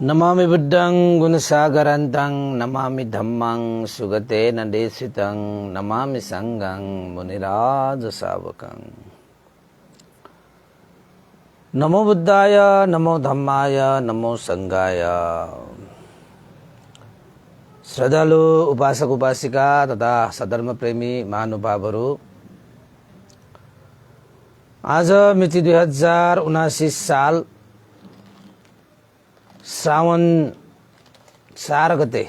नमामि बुद्धं गुणसागरन्तं नमामि धम्मं सुगतेन देशितं नमामि संघं मुनिराजसावकं। नमो बुद्धाय नमो धम्माय नमो संघाय। श्रद्धालु उपासक उपासिका तथा सधर्म प्रेमी महानुभावहरू, आज मिति 2079 साल श्रावण 4 गते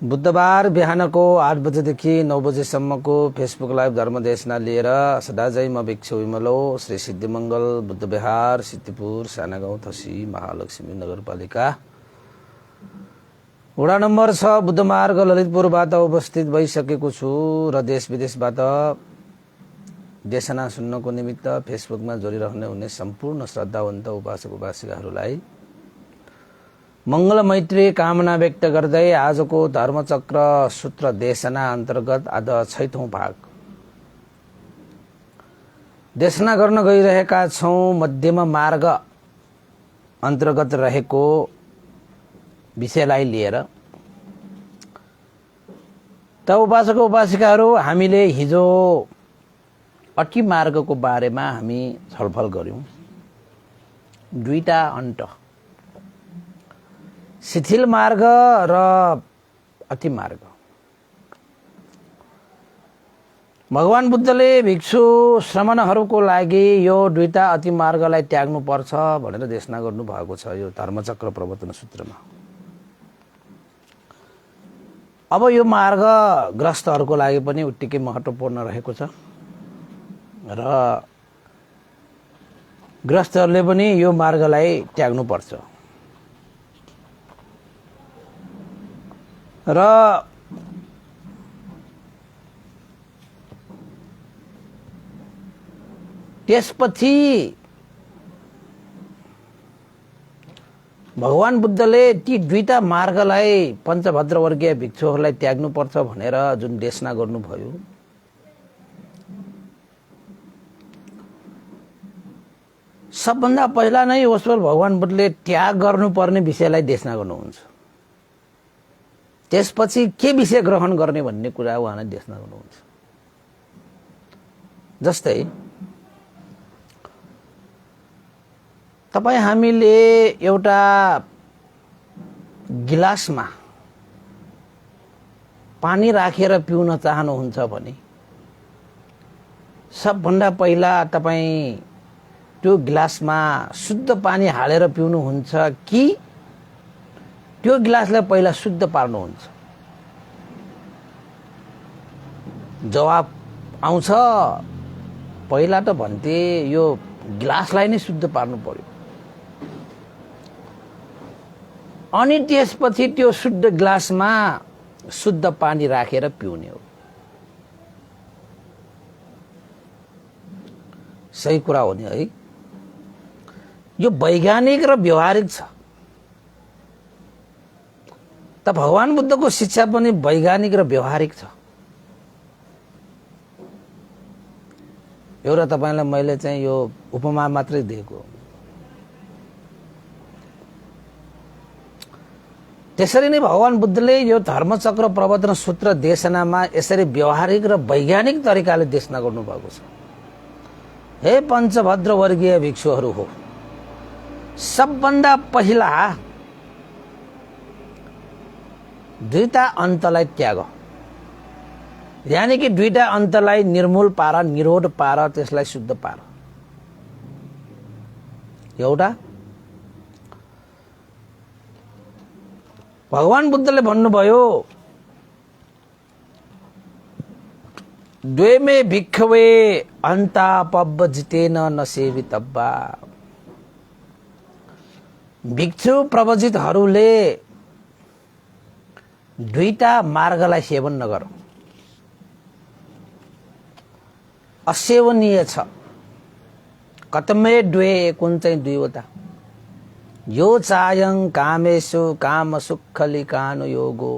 बुधबार बिहानको 8 बजेदेखि 9 बजेसम्मको फेसबुक लाइभ धर्मदेशना लिएर सदाझै म भिक्षु विमलो श्री सिद्धिमंगल बुद्ध विहार सिद्धिपुर सानागाउँ थसी महालक्ष्मी नगरपालिका वडा नम्बर 6 बुद्धमार्ग ललितपुरबाट उपस्थित भइसकेको छु र देश विदेशबाट देशना सुन्नको निमित्त फेसबुकमा जोडिरहने हुने सम्पूर्ण श्रद्धावन्त उपासक उपासिकाहरूलाई मंगल मैत्री कामना व्यक्त गर्दै आजको धर्मचक्र सूत्र देशना अन्तर्गत आज 6औं भाग देशना गर्न गइरहेका छौं। मध्यम मार्ग अन्तर्गत रहेको विषयलाई लिएर त उपासक उपासिकाहरू, हामीले हिजो अटी मार्गको बारेमा हामी छलफल गर्यौं। दुईटा अन्त, शिथिल मार्ग र अति मार्ग। भगवान बुद्धले भिक्षु श्रमणहरूको लागि यो दुईटा अति मार्गलाई त्याग्नु पर्छ भनेर देशना गर्नु भएको छ यो धर्मचक्र प्रवर्तन सूत्रमा। अब यो मार्ग ग्रस्तहरूको लागि पनि उत्तिकै महत्त्वपूर्ण रहेको छ र ग्रस्तहरूले पनि यो मार्गलाई त्याग्नु पर्छ र त्यसपछि भगवान बुद्धले ती दुईटा मार्गलाई पञ्चभद्र वर्गीय भिक्षुहरूलाई त्याग्नु पर्छ भनेर जुन देशना गर्नुभयो, सबभन्दा पहिला नै ईश्वर भगवान बुद्धले त्याग गर्नुपर्ने विषयलाई देशना गर्नुहुन्छ। त्यसपछि के विषय ग्रहण गर्ने भन्ने कुरा उहाँले देशना गर्नुहुन्छ। जस्तै तपाईं हामीले एउटा गिलासमा पानी राखेर पिउन चाहनुहुन्छ भने सबभन्दा पहिला तपाईं त्यो गिलासमा शुद्ध पानी हालेर पिउनुहुन्छ कि त्यो गिलासलाई पहिला शुद्ध पार्नुहुन्छ? जवाब आउँछ, पहिला त भन्थे यो गिलासलाई नै शुद्ध पार्नु पर्यो, अनि त्यसपछि त्यो शुद्ध गिलासमा शुद्ध पानी राखेर पिउने हो। सही कुरा हो नि है? यो वैज्ञानिक र व्यवहारिक छ। त भगवान बुद्धको शिक्षा पनि वैज्ञानिक र व्यवहारिक छ। एउटा तपाईलाई मैले चाहिँ यो उपमा मात्रै दिएको। त्यसरी नै भगवान बुद्धले यो धर्मचक्र प्रवर्तन सूत्र देशनामा यसरी व्यवहारिक र वैज्ञानिक तरिकाले देशना गर्नुभएको छ। हे पञ्चभद्र वर्गीय भिक्षुहरू हो, सबभन्दा पहिला दुईटा अन्तलाई त्याग, यानी कि दुईटा अन्तलाई निर्मूल पार, निरोध पार, त्यसलाई शुद्ध पार। एउटा भगवान बुद्धले भन्नुभयो, द्वेमे भिक्षवे अन्तापव्वजितेन न सेवितव्वा। भिक्षु प्रवजितहरूले दुईटा मार्गलाई सेवन नगर, असेवनीय छ। कतमे द्वे, कुन चाहिँ दुईवटा? यो चायं कामेषु काम सुखलिकानु योगो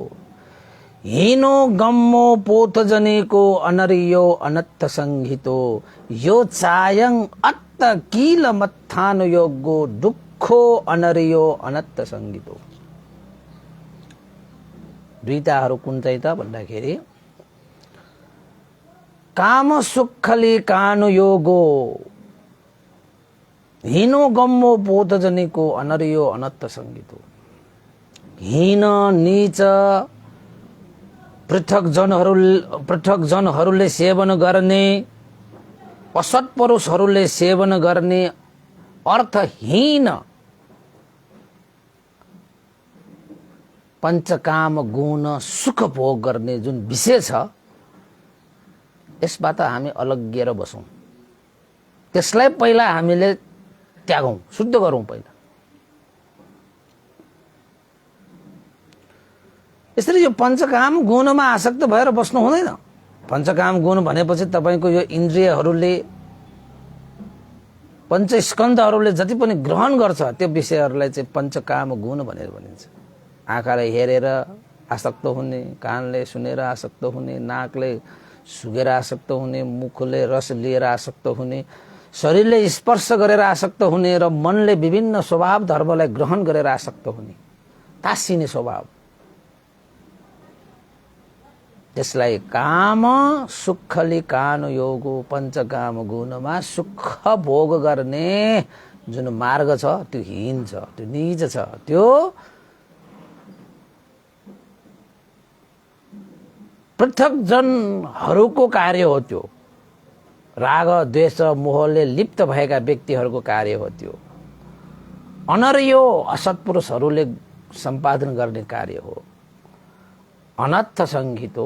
हिनो गम्मो पोत जनेको अनरियो अनत्थ संहितो यो चायं अत्त किल मत्थान योगो दुःखो अनरियो अनत्थ संहितो। दुईटाहरू कुन चाहिँ त भन्दाखेरि काम सुखले कानु योगो हिनो गम्मो पोत जनेको अनरियो अनत्थ संहितो। हीन नीच पृथक जनहरूले सेवन गर्ने, असत् पुरुषहरूले सेवन गर्ने अर्थहीन पञ्चकाम गुण सुख भोग गर्ने जुन विषय छ यसबाट हामी अलग्गिएर बसौं। त्यसलाई पहिला हामीले त्यागौं, शुद्ध गरौं। पहिला यसरी यो पञ्चकाम गुणमा आसक्त भएर बस्नु हुँदैन। पञ्चकाम गुण भनेपछि तपाईको यो इन्द्रियहरूले, पञ्चस्कन्धहरूले जति पनि ग्रहण गर्छ त्यो विषयहरूलाई चाहिँ पञ्चकाम गुण भनेर भनिन्छ। आँखाले हेरेर आसक्त हुने, कानले सुनेर आसक्त हुने, नाकले सुगेर आसक्त हुने, मुखले रस लिएर आसक्त हुने, शरीरले स्पर्श गरेर आसक्त हुने र मनले विभिन्न स्वभाव धर्मलाई ग्रहण गरेर आसक्त हुने, तासिने स्वभाव। त्यसलाई काम सुखले कानु योगो, पञ्चकाम गुणमा सुख भोग गर्ने जुन मार्ग छ त्यो हीन छ, त्यो नीच छ, त्यो पृथक जनहरूको कार्य हो। त्यो राग द्वेष मोहले लिप्त भएका व्यक्तिहरूको कार्य हो। त्यो अनर्यो असत्पुरुषहरूले सम्पादन गर्ने कार्य हो। अनर्थ संहितो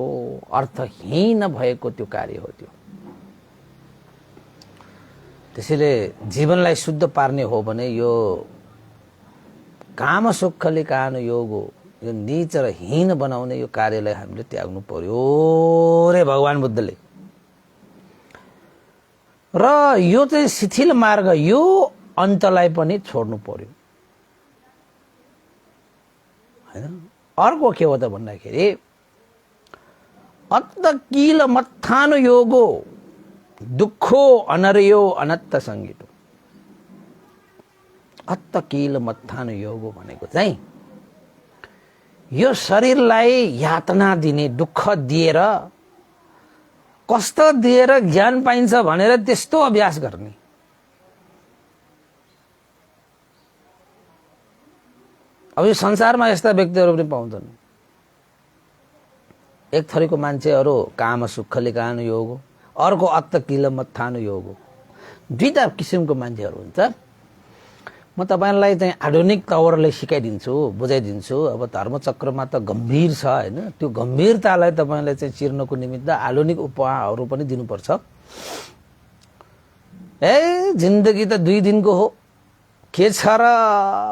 अर्थहीन भएको त्यो कार्य हो। त्यो त्यसैले जीवनलाई शुद्ध पार्ने हो भने यो काम सुखले कानु योगो, यो नीच र हीन बनाउने यो कार्यलाई हामीले त्याग्नु पर्यो रे भगवान बुद्धले। र यो चाहिँ शिथिल मार्ग, यो अन्तलाई पनि छोड्नु पर्यो हैन। अर्को के हो त भन्दाखेरि अत्त किल मत्थानु योगो दुःखो अनर्यो अनत्थ संहितो। अत्त किल मत्थानु योगो भनेको चाहिँ यो शरीरलाई यातना दिने, दुःख दिएर, कष्ट दिएर ज्ञान पाइन्छ भनेर त्यस्तो अभ्यास गर्ने। अब यो संसारमा यस्ता व्यक्तिहरू पनि पाउँछन्। एक थरीको मान्छेहरू काम सुखले कानु योग हो, अर्को अत्त किल मत्थानु योग हो। दुईटा किसिमको मान्छेहरू हुन्छ। म तपाईलाई चाहिँ आधुनिक तवरले सिकाइदिन्छु, बुझाइदिन्छु। अब धर्मचक्रमा त गम्भीर छ हैन, त्यो गम्भीरतालाई तपाईलाई चाहिँ चिर्नको निमित्त आधुनिक उपहारहरू पनि दिनुपर्छ। जिन्दगी त 2 दिनको हो, के छ र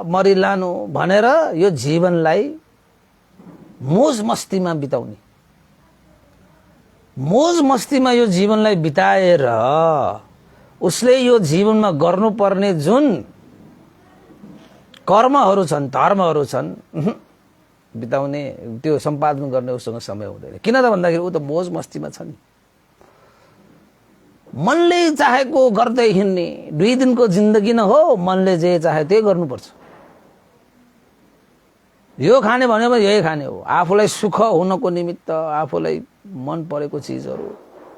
मरिलानु भनेर यो जीवनलाई मोज मस्तीमा बिताउने, मोज मस्तीमा यो जीवनलाई बिताएर उसले यो जीवनमा गर्नुपर्ने जुन कर्महरू छन्, धर्महरू छन्, बिताउने, त्यो सम्पादन गर्ने उसँग समय हुँदैन। किन त भन्दाखेरि ऊ त मोज मस्तीमा छ नि। मनले चाहेको गर्दै हिँड्ने 2 दिनको जिन्दगी न हो, मनले जे चाहे त्यही गर्नुपर्छ। यो खाने भनेको यही खाने हो। आफूलाई सुख हुनको निमित्त आफूलाई मन परेको चिजहरू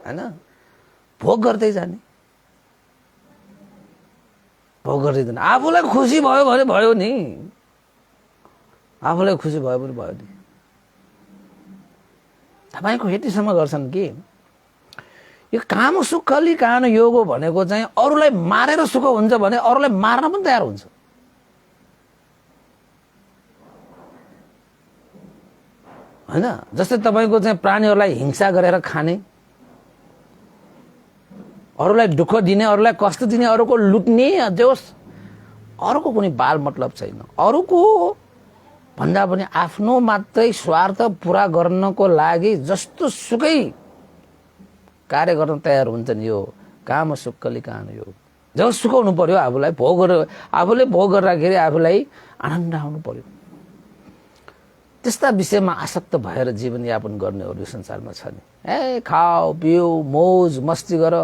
हैन भोग गर्दै जाने, भोग गर्दै जाने। आफूलाई खुसी भयो भने भयो नि, आफूलाई खुसी भयो भने भयो नि। तपाईको यतिसम्म गर्छन् कि यो काम सुखले कानु योग भनेको चाहिँ अरूलाई मारेर सुख हुन्छ भने अरूलाई मार्न पनि तयार हुन्छ। हैन, जस्तै तपाईको चाहिँ प्राणीहरूलाई हिंसा गरेर खाने, अरूलाई दुःख दिने, अरूलाई कष्ट दिने, अरूको लुट्ने, जोस अरूको कुनै बाल मतलब छैन। अरूको भन्दा पनि आफ्नो मात्रै स्वार्थ पूरा गर्नको लागि जस्तो सुकै कार्य गर्न तयार हुन्छन्। यो काम सुखले कानु योग। जब सुखाउनु पर्यो आफूलाई, आफूले भोग गर्दाखेरि आफूलाई आनन्द आउनु पर्यो। त्यस्ता विषयमा आसक्त भएर जीवनयापन गर्नेहरू यो संसारमा छ नि। ए खाऊ पिउ मौज मस्ती गर,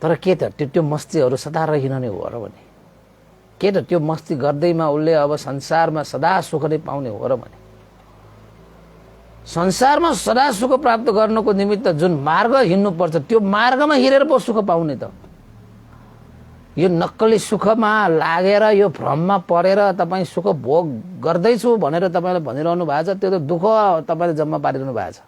तर के त त्यो मस्तीहरू सदा रहिन नै हो र भने? के त त्यो मस्ती गर्दैमा उसले अब संसारमा सदा सुख नै पाउने हो र भने? संसारमा सदा सुख प्राप्त गर्नको निमित्त जुन मार्ग हिँड्नुपर्छ त्यो मार्गमा हिँडेर पो सुख पाउने त? यो नक्कली सुखमा लागेर यो भ्रममा परेर तपाईँ सुख भोग गर्दैछु भनेर तपाईँले भनिरहनु भएको छ, त्यो त दुःख तपाईँले जम्मा पारिरहनु भएको छ।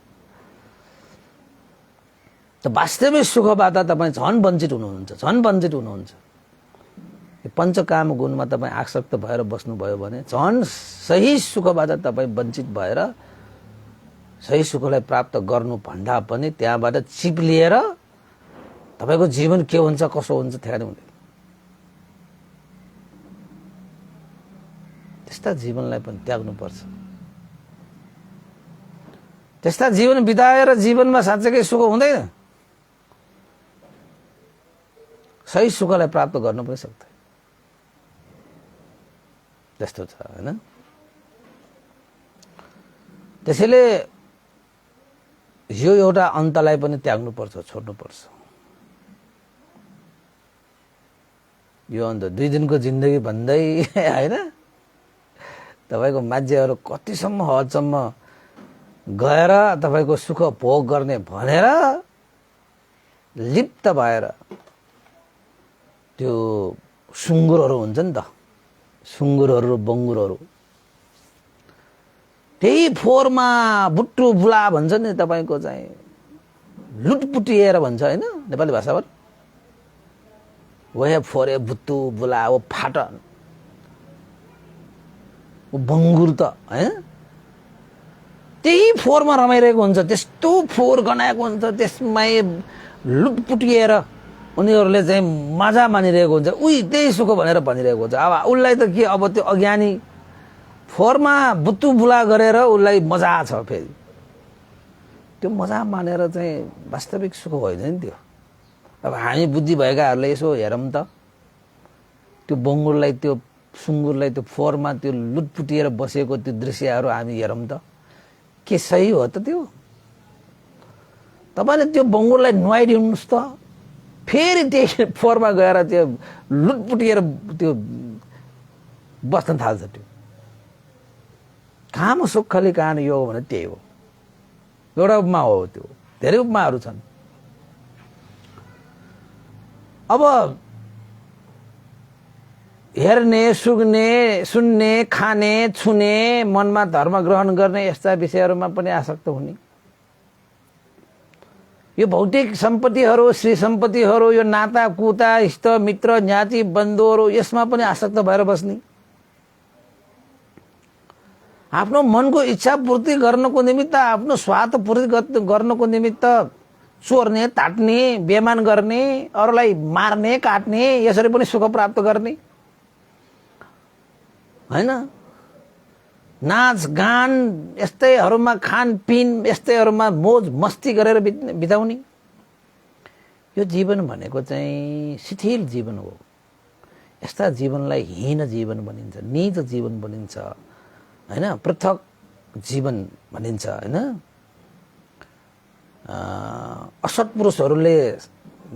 त वास्तविक सुखबाट तपाईँ झन् वञ्चित हुनुहुन्छ, झन् वञ्चित हुनुहुन्छ। यो पञ्चकाम गुणमा तपाईँ आसक्त भएर बस्नुभयो भने झन् सही सुखबाट तपाईँ वञ्चित भएर सही सुखलाई प्राप्त गर्नु भन्दा पनि त्यहाँबाट चिप्लिएर तपाईँको जीवन के हुन्छ कसो हुन्छ ठेगानै हुँदैन। त्यस्ता जीवनलाई पनि त्याग्नुपर्छ। त्यस्ता जीवन बिताएर जीवनमा साँच्चैकै सुख हुँदैन, सही सुखलाई प्राप्त गर्न पनि सक्दैन। त्यस्तो छ हैन? त्यसैले यो एउटा अन्तलाई पनि त्याग्नुपर्छ, छोड्नुपर्छ। यो अन्त 2 दिनको जिन्दगी भन्दै हैन तपाईको मान्छेहरू कतिसम्म हदसम्म गएर तपाईको सुख भोग गर्ने भनेर लिप्त भएर त्यो सुँगुरहरू हुन्छ नि त, सुँगुरहरू बङ्गुरहरू त्यही फोहोरमा बुट्टु बुला भन्छ नि तपाईको चाहिँ लुटपुटिएर भन्छ हैन नेपाली भाषामा। वहे फोरे बुट्टु बुला वो फाट वो बङ्गुर त हैन त्यही फोहोरमा रमाइरहेको हुन्छ, त्यस्तो फोहोर गनाएको हुन्छ, त्यसमै लुटपुटिएर उनीहरूले चाहिँ मजा मानिरहेको हुन्छ। उही त्यही सुख भनेर भनिरहेको हुन्छ। अब उसलाई त के, अब त्यो अज्ञानी फोहोरमा बुत्तु बुला गरेर उसलाई मजा छ, फेरि त्यो मजा मानेर चाहिँ वास्तविक सुख होइन नि त्यो। अब हामी बुद्धि भएकाहरूले यसो हेरौँ त, त्यो बङ्गुरलाई त्यो सुँगुरलाई त्यो फोहोरमा त्यो लुटपुटिएर बसेको त्यो दृश्यहरू हामी हेरौँ त, के सही हो त त्यो? तपाईँले त्यो बङ्गुरलाई नुहाइदिनुहोस् त, फेरि त्यही फोहोरमा गएर त्यो लुटपुटिएर त्यो बस्न थाल्छ। त्यो काम सुखले कान यो भने त्यही हो, एउटा उपमा हो, त्यो धेरै उपमाहरू छन्। अब हेर्ने सुग्ने सुन्ने खाने छुने मनमा धर्म ग्रहण गर्ने यस्ता विषयहरूमा पनि आसक्त हुने, यो भौतिक सम्पत्तिहरू श्री सम्पत्तिहरू यो नाता कुता इष्ट मित्र ज्ञाति बन्धुहरू यसमा पनि आसक्त भएर बस्ने, आफ्नो मनको इच्छा पूर्ति गर्नको निमित्त आफ्नो स्वार्थ पूर्ति गर्नको निमित्त चोर्ने ताट्ने बेमान गर्ने अरूलाई मार्ने काट्ने यसरी पनि सुख प्राप्त गर्ने हैन। नाच गान यस्तैहरूमा खानपिन यस्तैहरूमा मोज मस्ती गरेर बिताउने, यो जीवन भनेको चाहिँ शिथिल जीवन हो। यस्ता जीवनलाई हीन जीवन भनिन्छ, नीच जीवन भनिन्छ हैन, पृथक जीवन भनिन्छ हैन। असत्पुरुषहरूले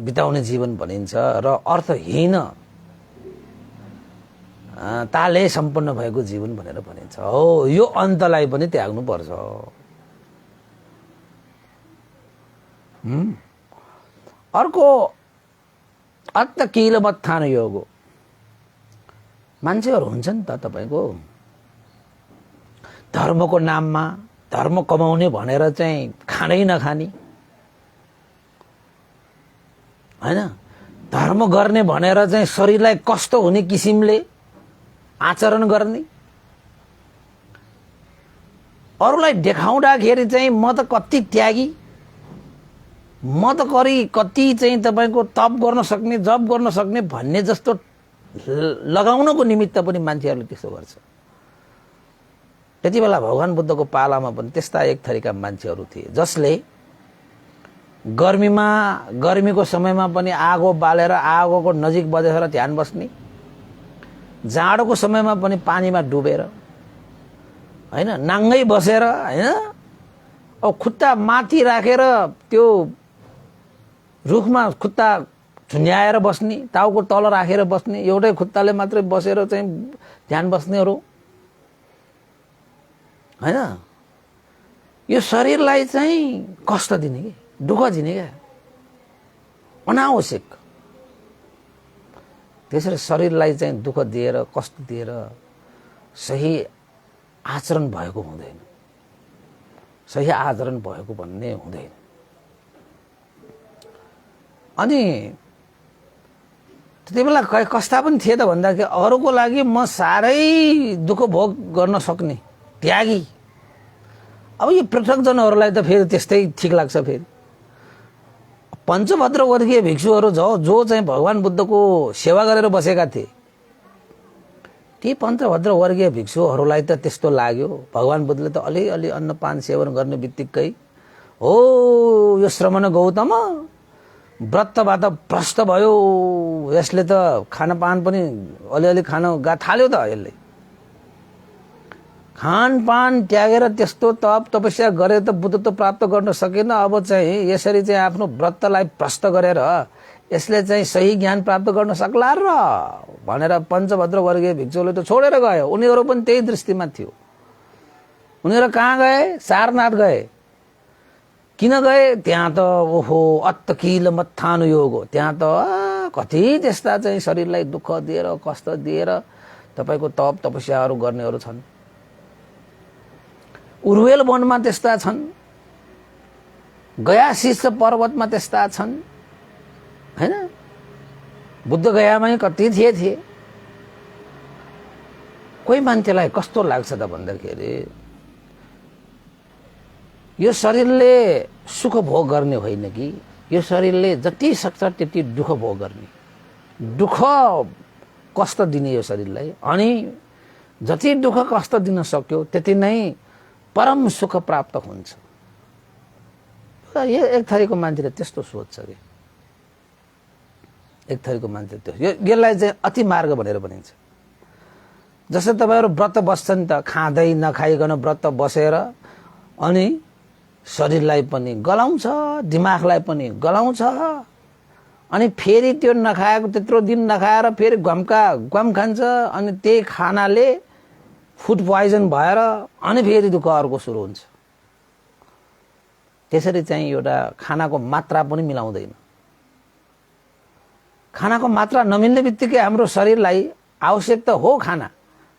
बिताउने जीवन भनिन्छ र अर्थहीन ताले सम्पन्न भएको जीवन भनेर भनिन्छ। हो, यो अन्तलाई पनि त्याग्नु पर्छ। अर्को अत्त किलमत्थान योगो मान्छेहरू हुन्छ नि त तपाईको धर्मको नाममा धर्म कमाउने भनेर चाहिँ खानै नखाने हैन, धर्म गर्ने भनेर चाहिँ शरीरलाई कष्ट हुने किसिमले आचरण गर्ने, अरूलाई देखाउँदाखेरि चाहिँ म त कति त्यागी, म त कति चाहिँ तपाईको तप गर्न सक्ने जप गर्न सक्ने भन्ने जस्तो लगाउनको निमित्त पनि मान्छेहरूले त्यस्तो गर्छ। त्यति बेला भगवान बुद्धको पालामा पनि त्यस्ता एक थरीका मान्छेहरू थिए जसले गर्मीको समयमा पनि आगो बालेर आगोको नजिक बसेर ध्यान बस्ने, जाडोको समयमा पनि पानीमा डुबेर हैन, नाङ्गै बसेर हैन, अब खुट्टा माथि राखेर त्यो रुखमा खुट्टा झुन्याएर बस्ने, टाउको तल राखेर बस्ने, एउटै खुट्टाले मात्रै बसेर चाहिँ ध्यान बस्नेहरू हैन। यो शरीरलाई चाहिँ कष्ट दिने कि दुःख दिने क्या, अनावश्यक। त्यसरी शरीरलाई चाहिँ दुःख दिएर कष्ट दिएर सही आचरण भएको हुँदैन, सही आचरण भएको भन्ने हुँदैन। अनि त्यति बेला कस्ता पनि थिए त भन्दाखेरि अरूको लागि म साह्रै दुःख भोग गर्न सक्ने त्यागी। अब यो पृथकजनहरूलाई त फेरि त्यस्तै ठिक लाग्छ। फेरि पञ्चभद्र वर्गीय भिक्षुहरू जो चाहिँ भगवान बुद्धको सेवा गरेर बसेका थिए, ती पञ्चभद्र वर्गीय भिक्षुहरूलाई त त्यस्तो लाग्यो। भगवान बुद्धले त अलिअलि अन्नपान सेवन गर्ने बित्तिकै हो यो श्रमण गौतम व्रतबाट भ्रष्ट भयो, यसले त खानपान पनि अलिअलि खान थाल्यो त, यसले खानपान त्यागेर त्यस्तो तप तपस्या गरेर त बुद्धत्व प्राप्त गर्न सकेन। अब चाहिँ यसरी चाहिँ आफ्नो व्रतलाई भ्रष्ट गरेर यसले चाहिँ सही ज्ञान प्राप्त गर्न सक्ला र भनेर पञ्चभद्र वर्गीय भिक्षुले त छोडेर गयो। उनीहरू पनि त्यही दृष्टिमा थियो। उनीहरू कहाँ गए? सारनाथ गए। किन गए? त्यहाँ त ओहो अत्तकिल मत्थानुयोग हो। त्यहाँ त कति त्यस्ता चाहिँ शरीरलाई दुःख दिएर कष्ट दिएर तपाईको तप तपस्याहरू गर्नेहरू छन्। उर्वेल वनमा त्यस्ता छन्, गया शीर्ष पर्वतमा त्यस्ता छन् हैन। बुद्ध गयामै कति थिए। कोही मान्छेलाई कस्तो लाग्छ त भन्दाखेरि यो शरीरले सुख भोग गर्ने होइन कि यो शरीरले जति सक्छ त्यति दुःख भोग गर्ने, दुःख कष्ट दिने यो शरीरलाई। अनि जति दुःख कष्ट दिन सक्यो त्यति नै परम सुख प्राप्त हुन्छ। एक थरीको मान्छेले त्यस्तो सोच्छ कि एक थरीको मान्छे त्यो यसलाई चाहिँ अति मार्ग भनेर भनिन्छ। जस्तै तपाईहरु व्रत बस्छन् त, खाँदै नखाइकन व्रत बसेर अनि शरीरलाई पनि गलाउँछ, दिमागलाई पनि गलाउँछ। अनि फेरि त्यो नखाएको त्यत्रो दिन नखाएर फेरि गम खान्छ। अनि त्यही खानाले फुड पोइजन भएर अनि फेरि दुःख अर्को सुरु हुन्छ। त्यसरी चाहिँ एउटा खानाको मात्रा पनि मिलाउँदैन। खानाको मात्रा नमिल्ने बित्तिकै हाम्रो शरीरलाई आवश्यक त हो खाना,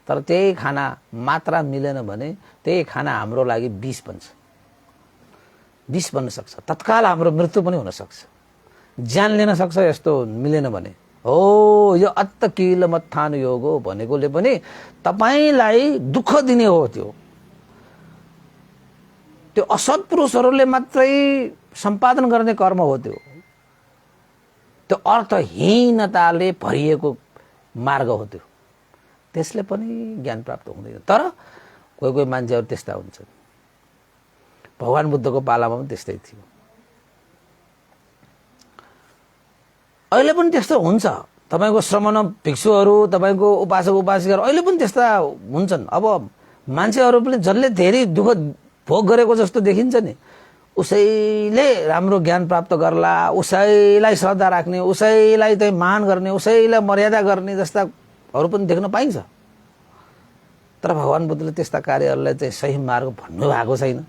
तर त्यही खाना मात्रा मिलेन भने त्यही खाना हाम्रो लागि विष बन्छ, विष बन्न सक्छ। तत्काल हाम्रो मृत्यु पनि हुन सक्छ, ज्यान लिन सक्छ यस्तो मिलेन भने। हो यो अत्तकिल मत्थान योग हो भनेकोले पनि तपाईलाई दुःख दिने हो। त्यो असत् पुरुषहरूले मात्रै सम्पादन गर्ने कर्म हो। त्यो अर्थहीनताले भरिएको मार्ग हो। त्यसले पनि ज्ञान प्राप्त हुँदैन। तर कोही कोही मान्छेहरू त्यस्ता हुन्छन्। भगवान बुद्धको पालामा पनि त्यस्तै थियो। अहिले पनि त्यस्तो हुन्छ। तपाईको श्रमण भिक्षुहरू, तपाईको उपासक उपासिकाहरू अहिले पनि त्यस्ता हुन्छन्। अब मान्छेहरू पनि जसले धेरै दुःख भोग गरेको जस्तो देखिन्छ नि, उसैले राम्रो ज्ञान प्राप्त गर्ला, उसैलाई श्रद्धा राख्ने, उसैलाई चाहिँ मान गर्ने, उसैलाई मर्यादा गर्ने जस्ताहरू पनि देख्न पाइन्छ। तर भगवान बुद्धले त्यस्ता कार्यहरूलाई चाहिँ सही मार्ग भन्नु भएको छैन।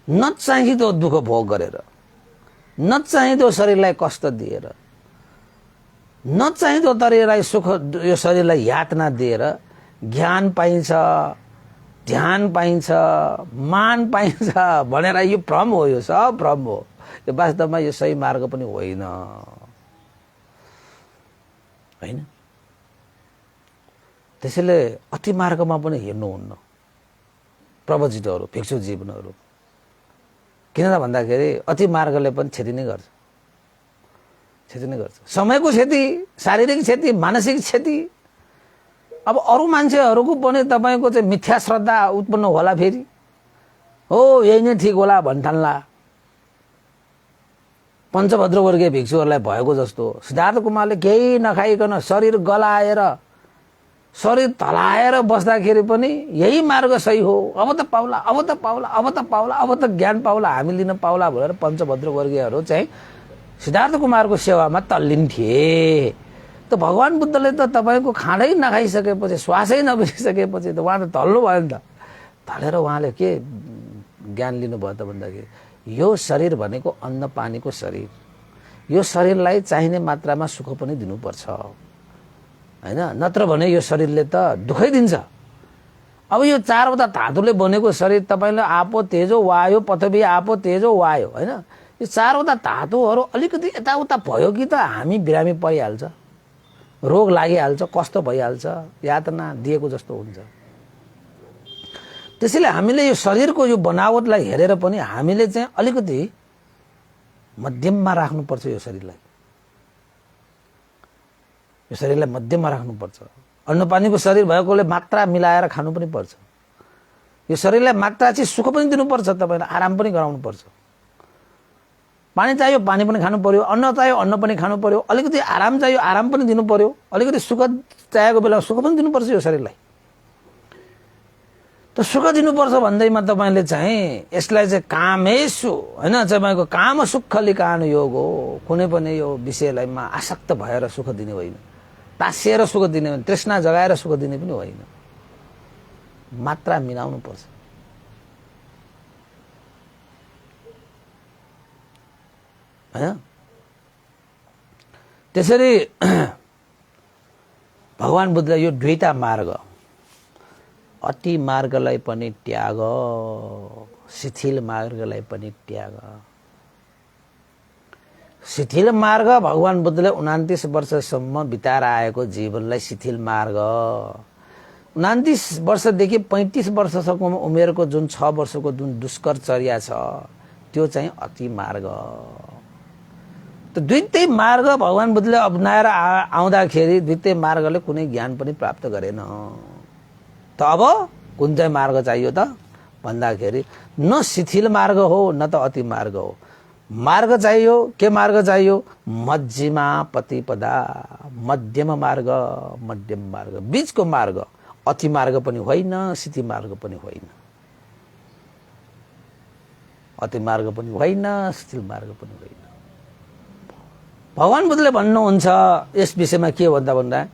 नचाहिँदो दुःख भोग गरेर, नचाहिँदो शरीरलाई कष्ट दिएर, नचाहिँदो तरिकालाई सुख यो शरीरलाई यातना दिएर ज्ञान पाइन्छ, ध्यान पाइन्छ, मान पाइन्छ भनेर यो भ्रम हो। यो सब भ्रम हो। यो वास्तवमा यो सही मार्ग पनि होइन। त्यसैले अति मार्गमा पनि हेर्नुहुन्न प्रवजितहरू, भिक्षु जीवनहरू। किन त भन्दाखेरि अति मार्गले पनि क्षति नै गर्छ, क्षति नै गर्छ। समयको क्षति, शारीरिक क्षति, मानसिक क्षति। अब अरू मान्छेहरूको पनि तपाईको चाहिँ मिथ्या श्रद्धा उत्पन्न होला। फेरि हो यही नै ठिक होला भन्ठान्ला। पञ्चभद्र वर्गीय भिक्षुहरूलाई भएको जस्तो सिद्धार्थ कुमारले केही नखाइकन शरीर गलाएर शरीर तलाएर बस्दाखेरि पनि यही मार्ग सही हो, अब त पाउला, अब त पाउला, अब त पाउला, अब त ज्ञान पाउला, हामी लिन पाउला भनेर पञ्चभद्र वर्गीयहरू चाहिँ सिद्धार्थ कुमारको सेवामा तल्लीन थिए। त भगवान बुद्धले त तपाईँको खाँदै नखाइसकेपछि श्वासै नबिर्सिसकेपछि त उहाँ त तल्नु भयो नि त। तलेर उहाँले के ज्ञान लिनुभयो त भन्दाखेरि यो शरीर भनेको अन्न पानीको शरीर, यो शरीरलाई चाहिने मात्रामा सुख पनि दिनुपर्छ हैन, नत्र भने यो शरीरले त दुखै दिन्छ। अब यो चारवटा धातुले बनेको शरीर तपाईले आपो तेजो वायु पृथ्वी आपो तेजो वायु हैन, यो चारवटा धातुहरू अलिकति यताउता भयो कि त हामी बिरामी परिहाल्छ, रोग लागिहाल्छ, कष्ट भइहाल्छ, यातना दिएको जस्तो हुन्छ। त्यसैले हामीले यो शरीरको यो बनावटलाई हेरेर पनि हामीले चाहिँ अलिकति मध्यममा राख्नुपर्छ। यो शरीरलाई मध्यममा राख्नुपर्छ। अन्नपानीको शरीर भएकोले मात्रा मिलाएर खानु पनि पर्छ। यो शरीरलाई मात्रा चाहिँ सुख पनि दिनुपर्छ, तपाईँलाई आराम पनि गराउनुपर्छ। पानी चाहियो पानी पनि खानु पर्यो, अन्न चाहियो अन्न पनि खानु पर्यो, अलिकति आराम चाहियो आराम पनि दिनु पर्यो, अलिकति सुख चाहिएको बेला सुख पनि दिनुपर्छ यो शरीरलाई। त सुख दिनुपर्छ भन्दैमा तपाईँले चाहिँ यसलाई चाहिँ कामेशु हैन, तपाईँको काम सुख लिकान योग हो। कुनै पनि यो विषयलाईमा आसक्त भएर सुख दिने होइन, तासिएर सुख दिने होइन, तृष्णा जगाएर सुख दिने पनि होइन। मात्रा मिलाउनु पर्छ हैन। त्यसरी भगवान बुद्धले यो दुईटा मार्ग, अति मार्गलाई पनि त्याग, शिथिल मार्गलाई पनि त्याग। शिथिल मार्ग भगवान बुद्धले 29 वर्षसम्म बिताएर आएको जीवनलाई शिथिल मार्ग, 29 वर्षदेखि 35 वर्षसम्म उमेरको जुन 6 वर्षको जुन दुष्करचर्या छ त्यो चाहिँ अति मार्ग। त दुईटै मार्ग भगवान बुद्धले अपनाएर आउँदाखेरि दुईटै मार्गले कुनै ज्ञान पनि प्राप्त गरेन। त अब कुन चाहिँ मार्ग चाहियो त भन्दाखेरि न शिथिल मार्ग हो न त अति मार्ग हो। मार्ग चाहियो, के मार्ग चाहियो? मध्यमा प्रतिपदा, मध्यम मार्ग, मध्यम मार्ग, बीचको मार्ग। अति मार्ग पनि होइन, शिथिल मार्ग पनि होइन, अति मार्ग पनि होइन, शिथिल मार्ग पनि होइन। भगवान बुद्धले भन्नुहुन्छ यस विषयमा के भन्दा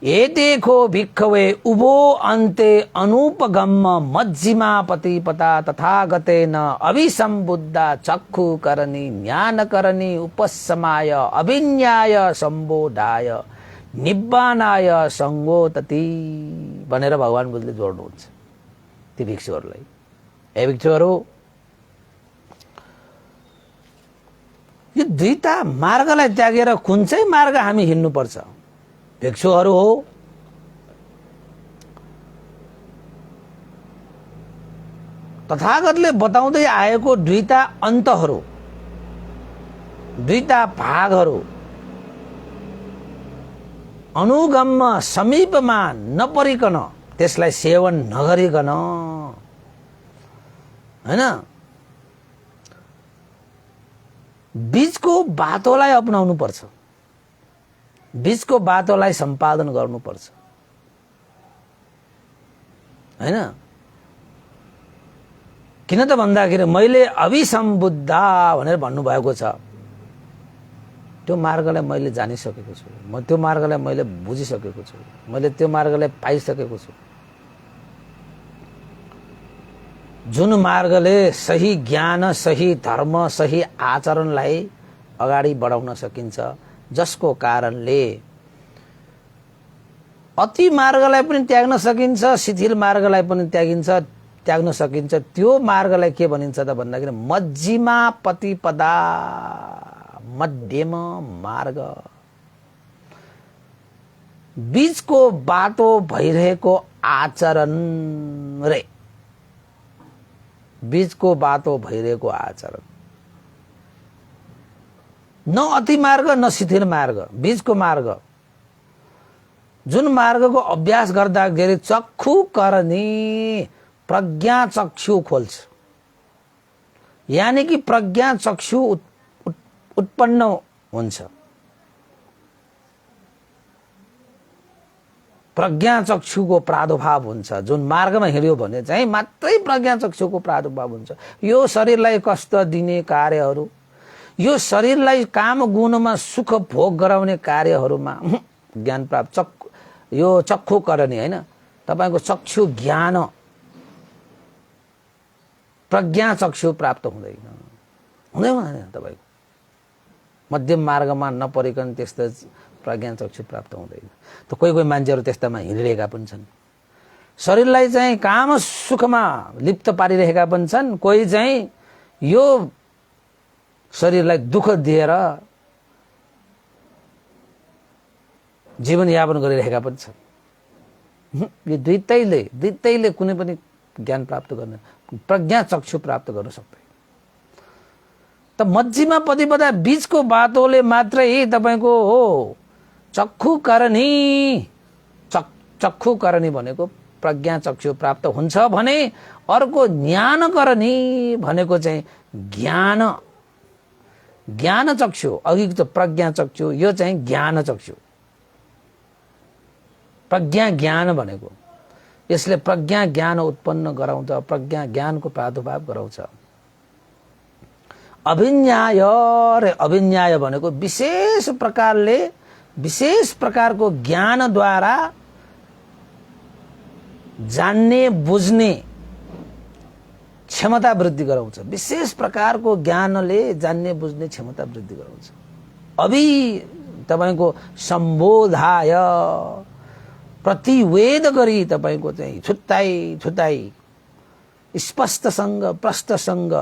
एतेको भिक्खवे उभो अन्ते अनुपगम्म मध्यमा प्रतिपदा तथागतेन अभिसम्बुद्धा चक्षु करणी ज्ञान करणी उपशमाय अभिन्याय सम्बोधाय निब्बानाय संगोतति भनेर भगवान बुद्धले जोड्नुहुन्छ ती भिक्षुहरूलाई। ए भिक्षुहरू, यो दुईटा मार्गलाई त्यागेर कुन चाहिँ मार्ग हामी हिँड्नुपर्छ? भिक्षुहरू हो, तथागतले बताउँदै आएको दुईटा अन्तहरू, दुईटा भागहरू अनुगम्य समीपमा नपरिकन त्यसलाई सेवन नगरिकन हैन, बीचको बाटोलाई अपनाउनु पर्छ, बीचको बाटोलाई सम्पादन गर्नुपर्छ हैन। किन त भन्दाखेरि मैले अभिसम्बुद्धा भनेर भन्नुभएको छ, त्यो मार्गलाई मैले जानिसकेको छु, म त्यो मार्गलाई मैले बुझिसकेको छु, मैले त्यो मार्गलाई पाइसकेको छु। जुन मार्गले सही ज्ञान, सही धर्म, सही आचरणलाई अगाडि बढाउन सकिन्छ, जसको कारणले अति मार्गलाई पनि त्याग्न सकिन्छ, शिथिल मार्गलाई पनि त्याग्न सकिन्छ। त्यो मार्गलाई के भनिन्छ त भन्दाखेरि मध्यमा प्रतिपदा, मध्यम मार्ग, बीचको बाटो भइरहेको आचरण रे, बीचको बाटो भइरहेको आचरण, न अति मार्ग न शिथिल मार्ग, बीचको मार्ग। जुन मार्गको अभ्यास गर्दाखेरि चक्षु करनी, प्रज्ञा चक्षु खोल्छ, यानी कि प्रज्ञा चक्षु उत्पन्न हुन्छ। प्रज्ञाचक्षुको प्रादुर्भाव हुन्छ। जुन मार्गमा हिँड्यो भने चाहिँ मात्रै प्रज्ञाचक्षुको प्रादुर्भाव हुन्छ। यो शरीरलाई कष्ट दिने कार्यहरू, यो शरीरलाई काम गुणमा सुख भोग गराउने कार्यहरूमा ज्ञान प्राप्त यो चक्षु करणी हैन, तपाईको चक्षु ज्ञान प्रज्ञाचक्षु प्राप्त हुँदैन तपाईको। मध्यम मार्गमा नपरिकन त्यस्तो प्रज्ञाचक्षु प्राप्त हुँदैन। त कोही कोही मान्छेहरू त्यस्तामा हिँडिरहेका पनि छन्। शरीरलाई चाहिँ काम सुखमा लिप्त पारिरहेका पनि छन्। कोही चाहिँ यो शरीरलाई दुःख दिएर जीवनयापन गरिरहेका पनि छन्। यो दुईटैले कुनै पनि ज्ञान प्राप्त गर्न, प्रज्ञाचक्षु प्राप्त गर्न सक्दैन। त मध्यमा प्रतिपदा बीचको बाटोले मात्रै तपाईको हो चक्षु करणी। चक्षु करणी भनेको प्रज्ञाचक्षु प्राप्त हुन्छ भने अर्को ज्ञान करणी भनेको चाहिँ ज्ञान चक्षु। अघि त प्रज्ञाचक्षु, यो चाहिँ ज्ञान चक्षु। प्रज्ञा ज्ञान भनेको यसले प्रज्ञा ज्ञान उत्पन्न गराउँछ, प्रज्ञा ज्ञानको प्रादुर्भाव गराउँछ। अभिन्याय भनेको विशेष प्रकारको ज्ञानद्वारा जान्ने बुझ्ने क्षमता वृद्धि गराउँछ। विशेष प्रकारको ज्ञानले जान्ने बुझ्ने क्षमता वृद्धि गराउँछ। तपाईको सम्बोधाय प्रतिवेद गरी तपाईको चाहिँ छुट्टाई स्पष्टसँग प्रष्टसँग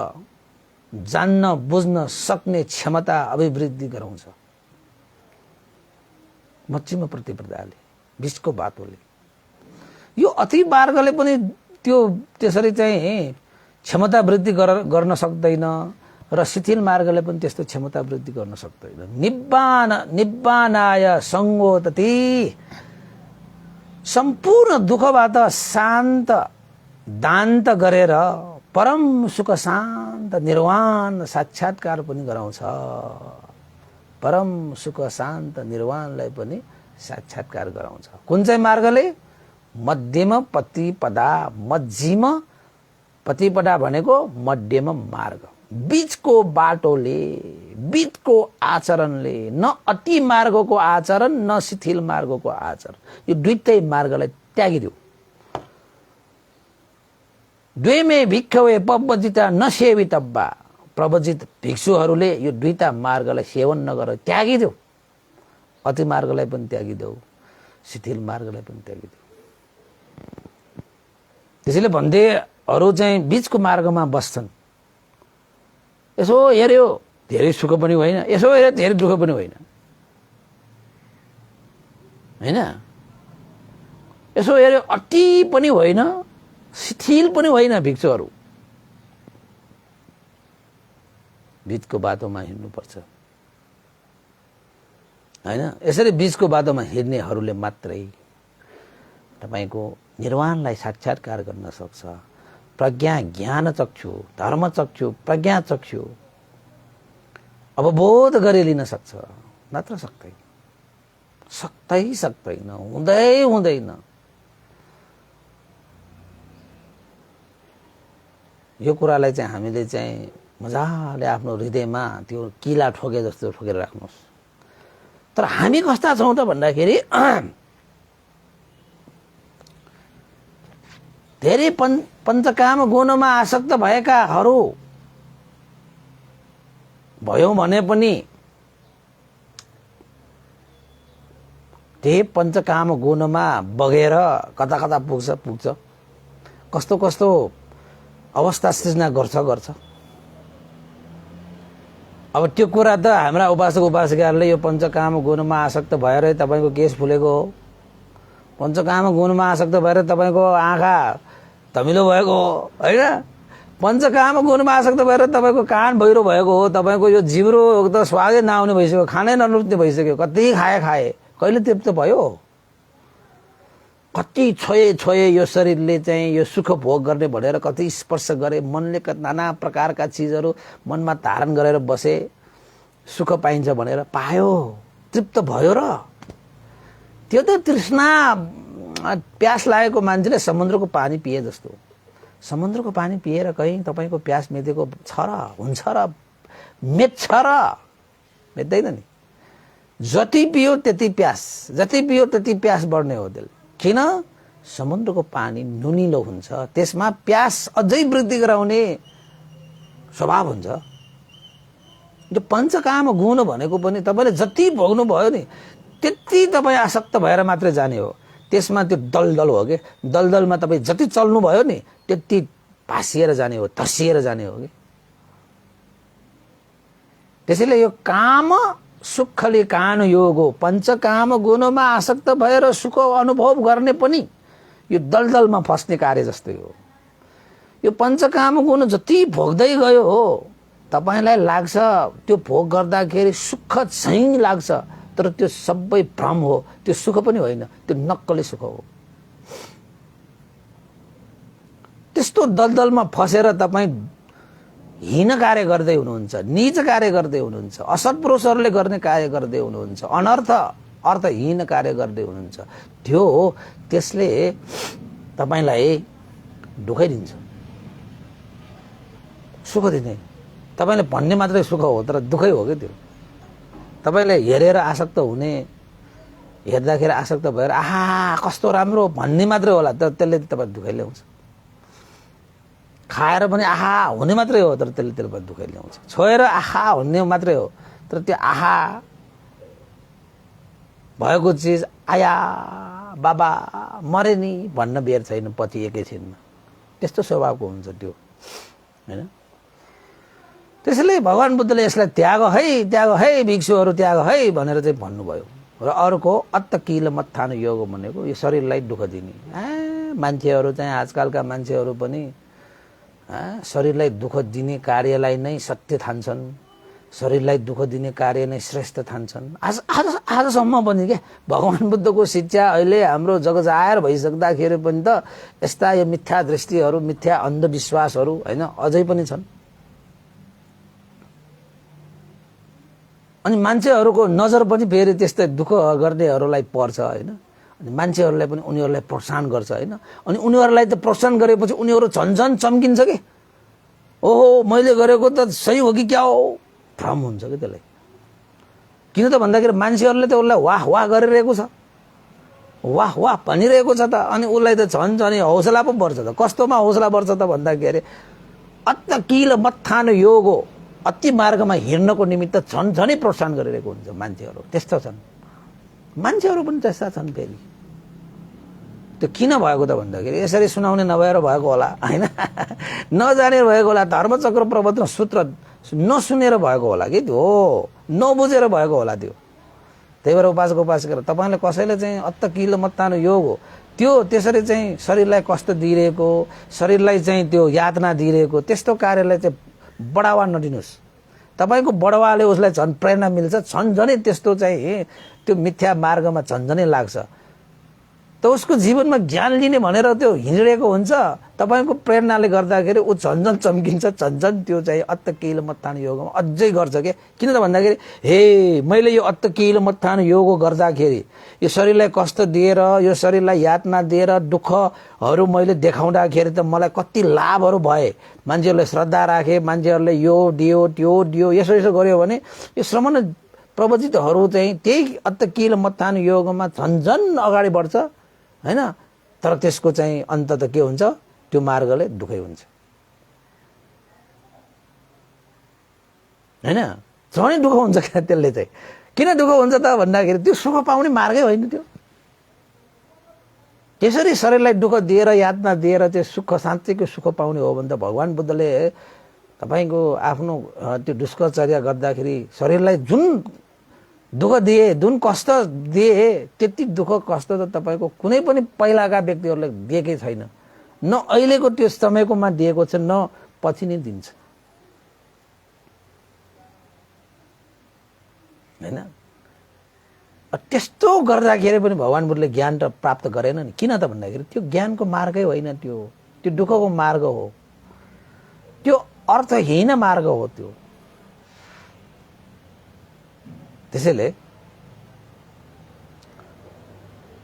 जान्न बुझ्न सक्ने क्षमता अभिवृद्धि गराउँछ। मध्यम प्रतिपदाले, बीचको बाटोले। यो अति मार्गले पनि त्यसरी चाहिँ क्षमता वृद्धि गर्न सक्दैन र शिथिल मार्गले पनि त्यस्तो क्षमता वृद्धि गर्न सक्दैन। निब्बानाय संगोतति, सम्पूर्ण दुःखबाट शान्त दान्त गरेर परम सुख शान्त निर्वाण साक्षात्कार पनि गराउँछ। परम सुख शान्त निर्वाणलाई पनि साक्षात्कार गराउँछ। कुन चाहिँ मार्गले? मध्यम प्रतिपदा भनेको मध्यम मार्ग, बीचको बाटोले, बीचको आचरणले। न अति मार्गको आचरण न शिथिल मार्गको आचरण। यो दुईटै मार्गलाई त्यागिदेऊ। द्वेमे भिक्षवे पब्बजिता न सेवितब्बा। प्रवजित भिक्षुहरूले यो दुईटा मार्गलाई सेवन नगर, त्यागिदेऊ। अति मार्गलाई पनि त्यागिदेऊ, शिथिल मार्गलाई पनि त्यागिदेऊ। त्यसैले भन्दै अरू चाहिँ बीचको मार्गमा बस्छन्। यसो हेर्यो धेरै सुख पनि होइन, यसो हेर्यो धेरै दुःख पनि होइन, यसो हेर्यो अति पनि होइन, शिथिल पनि होइन। भिक्षुहरू बीचको बाटोमा हिँड्नुपर्छ हैन। यसरी बीचको बाटोमा हिँड्नेहरूले मात्रै तपाईको निर्वाणलाई साक्षात्कार गर्न सक्छ। प्रज्ञा ज्ञान चक्षु, धर्म चक्षु, प्रज्ञा चक्षु अवबोध गरी लिन सक्छ, नत्र सक्दैन, हुँदैन। यो कुरालाई चाहिँ हामीले चाहिँ मजाले आफ्नो हृदयमा त्यो किला ठोके जस्तो ठोकेर राख्नुहोस्। तर हामी कस्ता छौं त भन्दाखेरि धेरै पञ्चकाम गुणमा आसक्त भएकाहरू भयौं भने पनि त्यही पञ्चकाम गुणमा बगेर कता कता पुग्छ। कस्तो अवस्था सृजना गर्छ। अब त्यो कुरा त हाम्रा उपासक उपासिकाहरूले यो पञ्चकाम गुणमा आसक्त भएर तपाईको केश फुलेको हो। पञ्चकाम गुणमा आसक्त भएर तपाईको आँखा धमिलो भएको हो हैन। पञ्चकाम गुणमा आसक्त भएर तपाईको कान भैरो भएको हो। तपाईको यो जिब्रो त स्वादै नआउने भइसक्यो, खानै नरुच्ने भइसक्यो। कति खाए कहिले तृप्त भयो? कति छोए यो शरीरले चाहिँ यो सुख भोग गर्ने भनेर कति स्पर्श गरे। मनले नाना प्रकारका चीजहरू मनमा धारण गरेर बसे। सुख पाइन्छ भनेर पायो, तृप्त भयो र त्यो त तृष्णा प्यास लागेको मान्छेले समुद्रको पानी पिए जस्तो। समुद्रको पानी पिएर कहीँ तपाईँको प्यास मेटेको छ र हुन्छ र मेट्छ र मेट्दैन नि। जति पियो त्यति प्यास, जति पियो त्यति प्यास बढ्ने हो त्यसले। किन? समुद्रको पानी नुनिलो हुन्छ, त्यसमा प्यास अझै वृद्धि गराउने स्वभाव हुन्छ। यो पञ्चकाम गुण भनेको पनि तपाईँले जति भोग्नु भयो नि त्यति तपाईँ आसक्त भएर मात्रै जाने हो। त्यसमा त्यो दलदल हो कि, दलदलमा तपाईँ जति चल्नु भयो नि त्यति भासिएर जाने हो, धसिएर जाने हो कि। त्यसैले यो काम सुखले कान योग हो। पञ्चकाम गुणमा आसक्त भएर सुख अनुभव गर्ने पनि यो दलदलमा फस्ने कार्य जस्तै हो। यो पञ्चकाम गुण जति भोग्दै गयो हो तपाईलाई लाग्छ त्यो भोग गर्दाखेरि सुख चाहिँ लाग्छ, तर त्यो सबै भ्रम हो, त्यो सुख पनि होइन, त्यो नक्कली सुख हो। त्यस्तो दलदलमा फसेर तपाईँ हीन कार्य गर्दै हुनुहुन्छ, नीच कार्य गर्दै हुनुहुन्छ, असत्पुरुषहरूले गर्ने कार्य गर्दै हुनुहुन्छ, अर्थहीन कार्य गर्दै हुनुहुन्छ। त्यो हो, त्यसले तपाईलाई दुखै दिन्छ, सुख दिने। तपाईले भन्ने मात्रै सुख हो तर दुखै हो कि त्यो। तपाईले हेरेर आसक्त हुने, हेर्दाखेरि आसक्त भएर आहा कस्तो राम्रो भन्ने मात्रै होला तर त्यसले तपाईँ दुखै ल्याउँछ। खाएर पनि आहा हुने मात्रै हो तर त्यसले तपाईँ दुखै ल्याउँछ। छोएर आहा हुने मात्रै हो तर त्यो आहा भएको चिज आया बाबा मरे नि भन्न बेर छैन पछि एकैछिनमा। त्यस्तो स्वभावको हुन्छ त्यो, हैन? त्यसैले भगवान बुद्धले यसलाई त्याग है भिक्षुहरू त्याग है भनेर चाहिँ भन्नुभयो। र अर्को अत्तकील मत्थान योग भनेको यो शरीरलाई दुःख दिने। मान्छेहरू चाहिँ आजकलका मान्छेहरू पनि शरीरलाई दुःख दिने कार्यलाई नै सत्य ठान्छन्, शरीरलाई दुःख दिने कार्य नै श्रेष्ठ ठान्छन्। आजसम्म पनि के भगवान बुद्धको शिक्षा अहिले हाम्रो जगजाहेर भइसक्दाखेरि पनि त यस्ता यो मिथ्या दृष्टिहरू, मिथ्या अन्धविश्वासहरू हैन अझै पनि छन्। अनि मान्छेहरूको नजर पनि फेरि त्यस्तै दुःख गर्नेहरूलाई पर्छ, हैन? अनि मान्छेहरूलाई पनि उनीहरूलाई प्रोत्साहन गर्छ, हैन? अनि उनीहरूलाई त प्रोत्साहन गरेपछि उनीहरू झन् चम्किन्छ कि ओहो मैले गरेको त सही हो कि क्या हो, भ्रम हुन्छ कि त्यसलाई। किन त भन्दाखेरि मान्छेहरूले त उसलाई वाह वाह गरिरहेको छ, वाह वाह भनिरहेको छ त, अनि उसलाई त झन् हौसला पो बढ्छ त। कस्तोमा हौसला बढ्छ त भन्दाखेरि अत्तकील मत्थान योग हो, अति मार्गमा हिँड्नको निमित्त झनै प्रोत्साहन गरिरहेको हुन्छ मान्छेहरू। त्यस्तो छन् मान्छेहरू पनि, त्यस्ता छन्। फेरि त्यो किन भएको त भन्दाखेरि यसरी सुनाउने नभएर भएको होला, हैन? नजानेर भएको होला, धर्मचक्र प्रवर्तन सूत्र नसुनेर भएको होला कि त्यो, नबुझेर भएको होला त्यो। त्यही भएर उपासक तपाईँले कसैले चाहिँ अत्तकील मत्तान योग हो त्यो त्यसरी चाहिँ शरीरलाई कष्ट दिइरहेको, शरीरलाई चाहिँ त्यो यातना दिइरहेको त्यस्तो कार्यलाई चाहिँ बढावा नदिनुहोस्। तपाईँको बढावाले उसलाई झन् प्रेरणा मिल्छ, झनै त्यस्तो चाहिँ त्यो मिथ्या मार्गमा झनै लाग्छ। त उसको जीवनमा ज्ञान लिने भनेर त्यो हिँडिरहेको हुन्छ, तपाईँको प्रेरणाले गर्दाखेरि ऊ झन् चम्किन्छ, झन् त्यो चाहिँ अत्तकील मत्थान योगमा अझै गर्छ के। किन त भन्दाखेरि हे मैले यो अत्तकील मत्थान योग गर्दाखेरि यो शरीरलाई कष्ट दिएर, यो शरीरलाई यातना दिएर, दुःखहरू मैले देखाउँदाखेरि त मलाई कति लाभहरू भए। मान्छेहरूले श्रद्धा राखे, मान्छेहरूले यो दियो त्यो दियो, यसो गर्यो भने यो श्रमण प्रवचितहरू चाहिँ त्यही अत्तकील मत्थान योगमा झन् अगाडि बढ्छ, हैन? तर त्यसको चाहिँ अन्त त के हुन्छ? त्यो मार्गले दुःखै हुन्छ, हैन? झनै दुःख हुन्छ क्या त्यसले चाहिँ। किन दुःख हुन्छ त भन्दाखेरि त्यो सुख पाउने मार्गै होइन त्यो। त्यसरी शरीरलाई दुःख दिएर, यातना दिएर त्यो सुख, शान्तिको सुख पाउने हो भने त भगवान बुद्धले तपाईँको आफ्नो त्यो दुष्कर्चर्या गर्दाखेरि शरीरलाई जुन दुःख दिए, जुन कष्ट दिए, त्यति दुःख कष्ट त तपाईँको कुनै पनि पहिलाका व्यक्तिहरूले दिएकै छैन। न अहिलेको त्यो समयकोमा दिएको छ, न पछि नै दिन्छ, हैन? त्यस्तो गर्दाखेरि पनि भगवान बुद्धले ज्ञान त प्राप्त गरेन नि। किन त भन्दाखेरि त्यो ज्ञानको मार्गै होइन, त्यो दुःखको मार्ग हो, त्यो अर्थहीन मार्ग हो त्यो। त्यसैले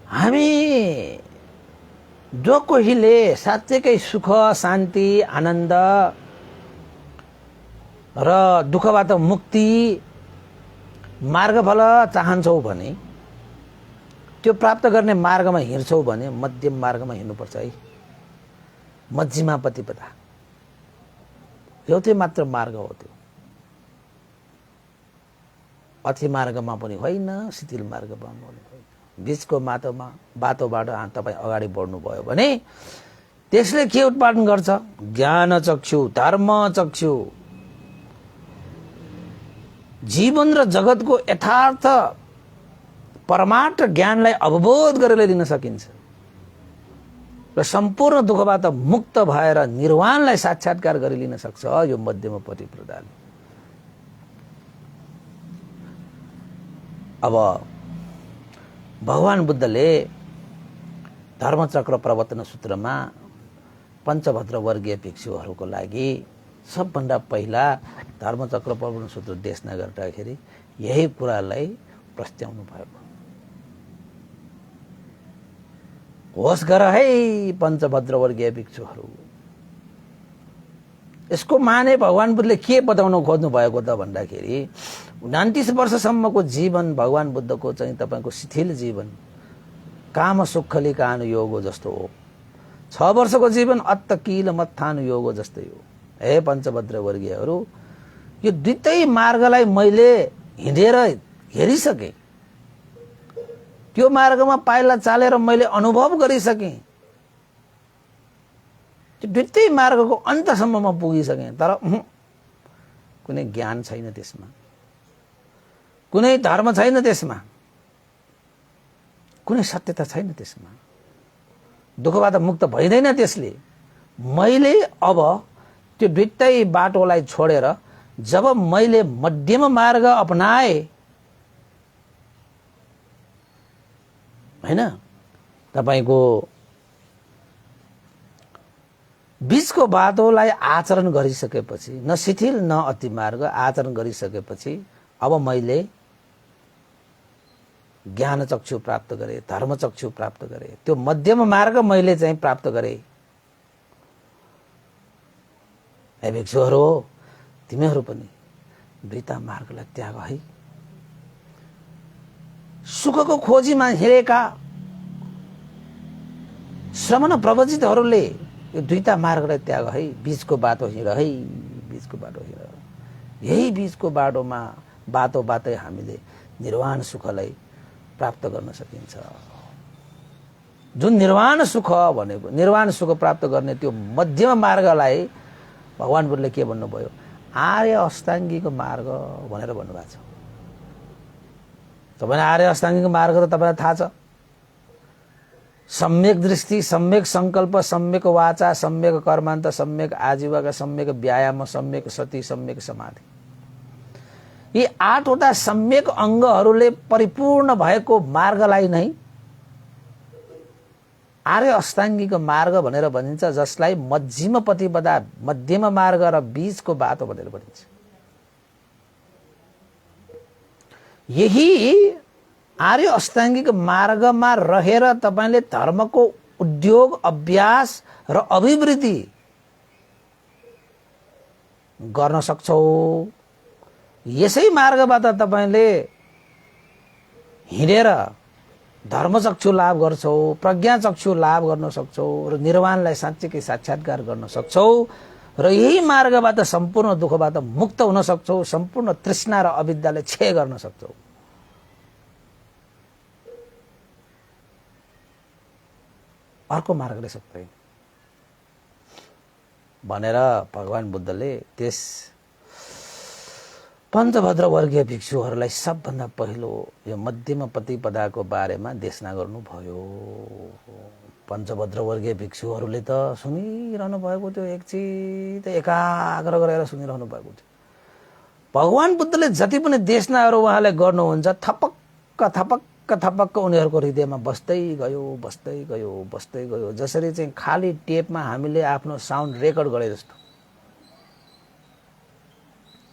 हामी जो कोहीले साँच्चैकै सुख शान्ति आनन्द र दुःखबाट मुक्ति मार्गफल चाहन्छौ भने त्यो प्राप्त गर्ने मार्गमा हिँड्छौ भने मध्यम मार्गमा हिँड्नुपर्छ है। मध्यमा प्रतिपदा एउटै मात्र मार्ग हो त्यो। अति मार्गमा पनि होइन, शिथिल मार्गमा पनि होइन, बीचको बाटोबाट तपाईँ अगाडि बढ्नुभयो भने त्यसले के उत्पादन गर्छ? ज्ञान चक्षु, धर्म चक्षु, जीवन र जगतको यथार्थ परमार्थ ज्ञानलाई अवबोध गरेर दिन सकिन्छ र सम्पूर्ण दुःखबाट मुक्त भएर निर्वाणलाई साक्षात्कार गरि लिन सक्छ यो मध्यम प्रतिपदाले। अब भगवान बुद्धले धर्मचक्र प्रवर्तन सूत्रमा पञ्चभद्र वर्गीय भिक्षुहरूको लागि सबभन्दा पहिला धर्मचक्र प्रवर्तन सूत्र देशना गर्दाखेरि यही कुरालाई प्रस्ट्याउनु भएको। होस गर है पञ्चभद्र वर्गीय भिक्षुहरू। यसको माने भगवान बुद्धले के बताउन खोज्नु भएको त भन्दाखेरि 29 वर्षसम्मको जीवन भगवान बुद्धको चाहिँ तपाईको शिथिल जीवन काम सुखली कान योग जस्तो हो। 6 वर्षको जीवन अत्त किल मत्थान योग जस्तै हो। हे पञ्चभद्र वर्गीयहरू, यो दुईटै मार्गलाई मैले हिँडेर हेरिसकेँ। त्यो मार्गमा पाइला चालेर मैले अनुभव गरिसकेँ। त्यो दुईटै मार्गको अन्तसम्ममा पुगिसकेँ। तर कुनै ज्ञान छैन त्यसमा, कुनै धर्म छैन त्यसमा, कुनै सत्यता छैन त्यसमा, दुःखबाट मुक्त भइदैन त्यसले। मैले अब त्यो दुईटै बाटोलाई छोडेर जब मैले मध्यम मार्ग अपनाए हैन, तपाईको बीचको बाटोलाई आचरण गरिसकेपछि, न शिथिल न अति मार्ग आचरण गरिसकेपछि अब मैले ज्ञान चक्षु प्राप्त गरे, धर्म चक्षु प्राप्त गरे, त्यो मध्यम मार्ग मैले चाहिँ प्राप्त गरे। हे भिक्षुहरू, तिमीहरू पनि दुईटा मार्गलाई त्याग है। सुखको खोजीमा हिँडेका श्रमण प्रवचितहरूले यो दुईटा मार्गलाई त्याग है, बीचको बाटो हिँड है, बीचको बाटो हिँड। यही बीचको बाटोमा बाटै हामीले निर्वाण सुखलाई प्राप्त गर्न सकिन्छ। जुन निर्वाण सुख भनेको, निर्वाण सुख प्राप्त गर्ने त्यो मध्यम मार्गलाई भगवान बुद्धले के भन्नुभयो? आर्य अष्टाङ्गीको मार्ग भनेर भन्नुभएको छ। तपाईलाई आर्य अष्टाङ्गीको मार्ग त तपाईलाई थाहा छ। सम्यक दृष्टि, सम्यक संकल्प, सम्यक वाचा, सम्यक कर्मान्त, सम्यक आजीविका, सम्यक व्यायाम, सम्यक सती, सम्यक समाधि। यी 8 वटा सम्यक अङ्गहरूले परिपूर्ण भएको मार्गलाई नै आर्य अष्टाङ्गीको मार्ग भनेर भनिन्छ, जसलाई मध्यम प्रतिपदा, मध्यम मार्ग र बीचको बाटो भनेर भनिन्छ। यही आर्य अष्टाङ्गिक मार्गमा रहेर तपाईले धर्मको उद्योग, अभ्यास र अभिवृद्धि गर्न सक्छौ। यसै मार्गबाट तपाईले हिँडेर धर्मचक्षु लाभ गर्छौ, प्रज्ञाचक्षु लाभ गर्न सक्छौ र निर्वाणलाई साँच्चैकै साक्षात्कार गर्न सक्छौ र यही मार्गबाट सम्पूर्ण दुःखबाट मुक्त हुन सक्छौ, सम्पूर्ण तृष्णा र अविद्यालाई क्षय गर्न सक्छौ। अर्को मार्गले सक्दैन भनेर भगवान बुद्धले त्यस पञ्चभद्र वर्गीय भिक्षुहरूलाई सबभन्दा पहिलो यो मध्यम प्रतिपदाको बारेमा देशना गर्नुभयो। पञ्चभद्र वर्गीय भिक्षुहरूले त सुनिरहनु भएको थियो, एकचित एकाग्र गरेर सुनिरहनु भएको थियो। भगवान बुद्धले जति पनि देशनाहरू उहाँले गर्नुहुन्छ, थपक्क थपक्क थपक्क उनीहरूको हृदयमा बस्दै गयो, बस्दै गयो, बस्दै गयो। जसरी चाहिँ खाली टेपमा हामीले आफ्नो साउन्ड रेकर्ड गरे जस्तो,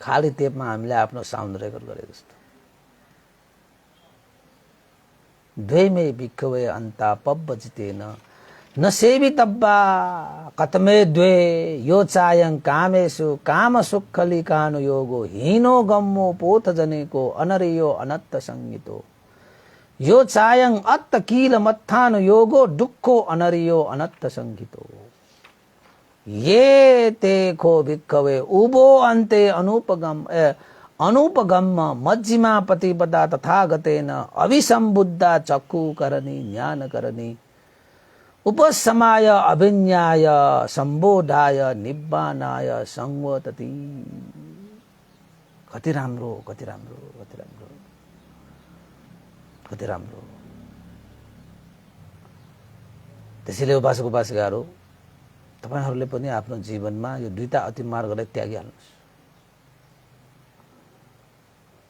खाली टेपमा हामीले आफ्नो साउन्ड रेकर्ड गरे जस्तो द्वैमे भिक्खवे अन्तापव्यजितेन न सेवितब्बा कतमे द्वे यो चायं कामेषु काम सुखलिकानु योगो हीनो गम्मो पोथ जनेको अनरियो अनत्त संगीतो यो चायं अत्त कील मत्थानु योगो दुःखो अनरियो अनत्त संगीतो ये ते खो भिक्खवे उभो अन्ते अनुपगम मज्जिमा प्रतिपदा तथागतेन अभिसंबुद्धा चक्षु करणी ज्ञान करणी उपशमाय अभिन्याय संबोधाय निब्बानाय संवतति। कति राम्रो कति राम्रो कति राम्रो कति राम्रो। त्यसैले उपासक उपासिकाहरू तपाईहरुले पनि आफ्नो जीवनमा यो दुईटा अति मार्गलाई त्यागिहाल्नुस्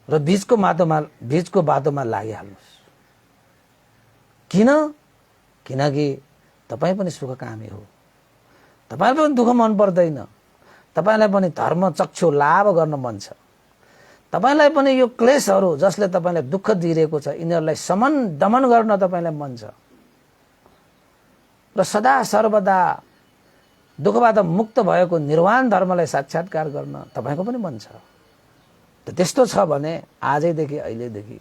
र बीचको बाटोमा लागिहाल्नुस्। किन? किनकि तपाई पनि सुखकामी हो, तपाईलाई पनि दुःख मन पर्दैन, तपाईलाई पनि धर्म चक्षु लाभ गर्न मन छ, तपाईलाई पनि यो क्लेशहरू जसले तपाईलाई दुःख दिइरहेको छ यिनीहरूलाई समन दमन गर्न तपाईलाई मन छ र सदा सर्वदा दुःखबाट मुक्त भएको निर्वाण धर्मलाई साक्षात्कार गर्न तपाईको पनि मन छ। त त्यस्तो छ भने आजैदेखि अहिलेदेखि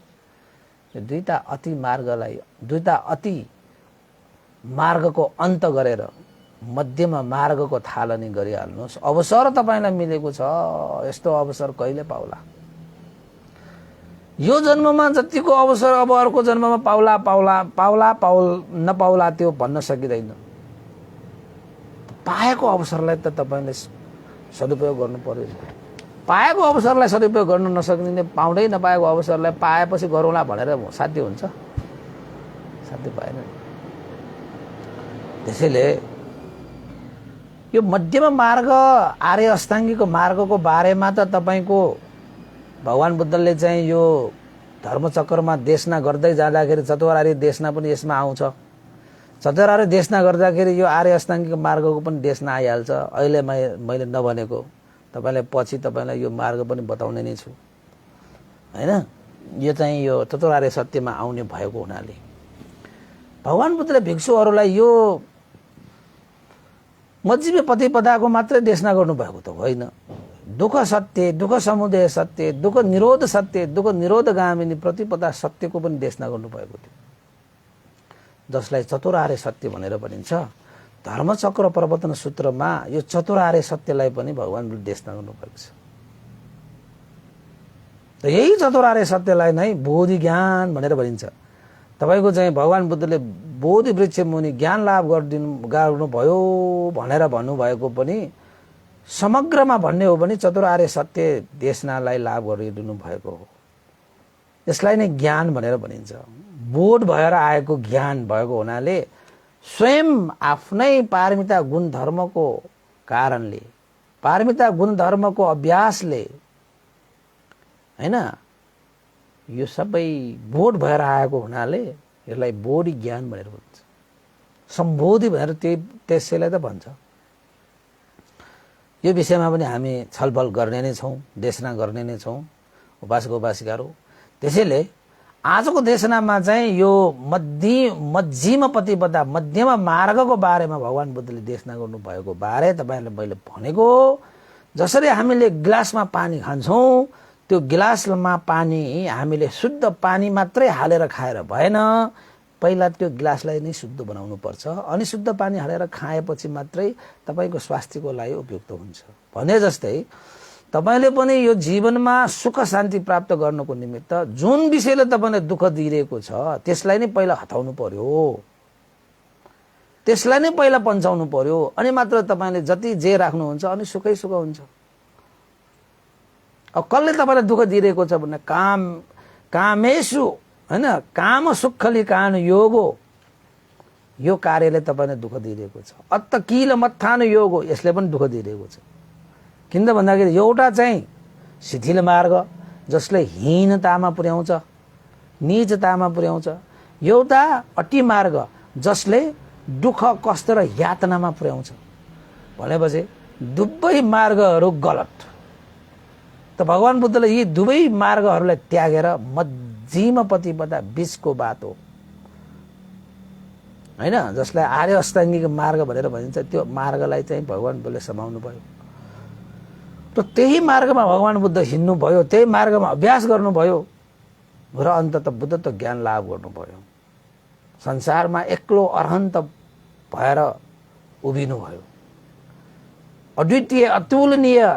यो दुईटा अति मार्गको अन्त गरेर मध्यमा मार्गको थालनी गरिहाल्नुस्। अवसर तपाईलाई मिलेको छ, यस्तो अवसर कहिले पाउला? यो जन्ममा जतिको अवसर अब अर्को जन्ममा नपाउला त्यो भन्न सकिँदैन। पाएको अवसरलाई त तपाईले सदुपयोग गर्नु पर्यो। पाएको अवसरलाई सदुपयोग गर्न नसक्ने पाउँदै नपाएको अवसरलाई पाएपछि गरौँला भनेर साध्य हुन्छ? साध्य पाएन। त्यसैले यो मध्यम मार्ग आर्य अष्टाङ्गिक मार्गको बारेमा त तपाईको भगवान बुद्धले चाहिँ यो धर्मचक्रमा देशना गर्दै जाँदाखेरि चतुरार्य देशना पनि यसमा आउँछ। चतुरार्य देशना गर्दाखेरि यो आर्य अष्टाङ्गिक मार्गको पनि देशना आइहाल्छ। अहिले मैले नभनेको तपाईलाई पछि तपाईलाई यो मार्ग पनि बताउने नै छु हैन। यो चाहिँ यो चतुरार्य सत्यमा आउने भएको हुनाले भगवान बुद्धले भिक्षुहरूलाई यो मज्जिमे प्रतिपदाको मात्रै देशना गर्नु भएको त होइन। दुःख सत्य, दुःख समुदय सत्य, दुःख निरोध सत्य, दुःख निरोधगामिनी प्रतिपदा सत्यको पनि देशना गर्नु भएको थियो, जसलाई चतुरार्य सत्य भनेर भनिन्छ। धर्मचक्र प्रवर्तन सूत्रमा यो चतुरार्य सत्यलाई पनि भगवानले देशना गर्नु भएको छ। र यही चतुरार्य सत्यलाई नै बोधि ज्ञान भनेर भनिन्छ। तपाईको चाहिँ भगवान बुद्धले बोधि वृक्ष मुनि ज्ञान लाभ गर्नुभयो भनेर भन्नुभएको पनि समग्रमा भन्ने हो भने चतुरार्य सत्य देशनालाई लाभ गरिदिनु भएको हो। यसलाई नै ज्ञान भनेर भनिन्छ। बोध भएर आएको ज्ञान भएको हुनाले स्वयं आफ्नै पारमिता गुण धर्मको कारणले, पारमिता गुण धर्मको अभ्यासले हैन, यो सबै बोध भएर आएको हुनाले यसलाई बोधि ज्ञान भनेर भन्छ। सम्बोधि भनेर त्यसैलाई त भन्छ। यो विषयमा पनि हामी छलफल गर्ने नै छौं, देशना गर्ने नै छौं उपासक उपासिकाहरू। त्यसैले आजको देशनामा चाहिँ यो मध्यम प्रतिपदा मध्यम मार्गको बारेमा भगवान बुद्धले देशना गर्नु भएको बारे तपाईहरुले मैले भनेको। जसरी हामीले गिलासमा पानी खान्छौं, त्यो गिलासमा पानी हामीले शुद्ध पानी मात्रै हालेर खाएर भएन, पहिला त्यो गिलासलाई नै शुद्ध बनाउनु पर्छ। अनि शुद्ध पानी हालेर खाएपछि मात्रै तपाईको स्वास्थ्यको लागि उपयुक्त हुन्छ। भने जस्तै तपाईले पनि यो जीवनमा सुख शान्ति प्राप्त गर्नको निमित्त जुन विषयले तपाईलाई दुःख दिइरहेको छ त्यसलाई नै पहिला हटाउनु पर्यो, त्यसलाई नै पहिला पन्छाउनु पर्यो। अनि मात्र तपाईले जति जे राख्नुहुन्छ अनि सुखै सुख हुन्छ। अब कसले तपाईलाई दुःख दिइरहेको छ भने कामेषु हैन, काम सुखली कान योगो, यो कार्यले तपाईलाई दुःख दिइरहेको छ। अत्त किल मत्थान योगो, यसले पनि दुःख दिइरहेको छ। किन भन्दाखेरि एउटा चाहिँ शिथिल मार्ग जसले हीनतामा पुर्याउँछ, नीचतामा पुर्याउँछ, एउटा अति मार्ग जसले दुःख कष्ट र यातनामा पुर्याउँछ। भनेपछि दुवै मार्गहरू गलत। त भगवान बुद्धले यी दुवै मार्गहरूलाई त्यागेर मध्यम प्रतिपदा बीचको बाटो हैन, जसलाई आर्य अष्टाङ्गिक मार्ग भनेर भनिन्छ, त्यो मार्गलाई चाहिँ भगवान बुद्धले समाउनु भयो। र त्यही मार्गमा भगवान बुद्ध हिँड्नुभयो, त्यही मार्गमा अभ्यास गर्नुभयो र अन्ततः बुद्धत्व ज्ञान लाभ गर्नुभयो। संसारमा एक्लो अरहन्त भएर उभिनुभयो। अद्वितीय अतुलनीय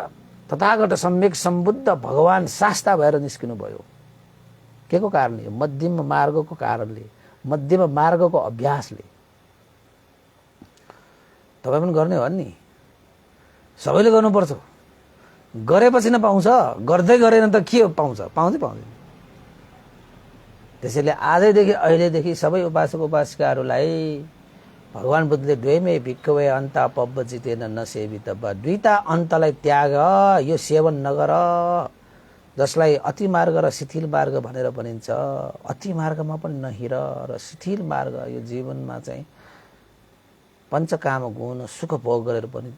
तथागत सम्यक सम्बुद्ध भगवान शास्ता भएर निस्किनु भयो। के को कारणले? मध्यम मार्गको कारणले, मध्यम मार्गको अभ्यासले। तपाईँ पनि गर्ने हो नि, सबैले गर्नुपर्छ। गरेपछि न पाउँछ, गर्दै गरेन त के पाउँछ? पाउँदैन। त्यसैले आजैदेखि अहिलेदेखि सबै उपासक उपासिकाहरूलाई भगवान बुद्धले द्वैमे भिक्खवे अन्त पब्बजितेन न सेवितव्य, दुईटा अन्तलाई त्याग, यो सेवन नगर, जसलाई अति मार्ग र शिथिल मार्ग भनेर भनिन्छ। अति मार्गमा पनि नहिर र शिथिल मार्ग, यो जीवनमा चाहिँ पञ्चकाम गुण सुख भोग गरेर पनि,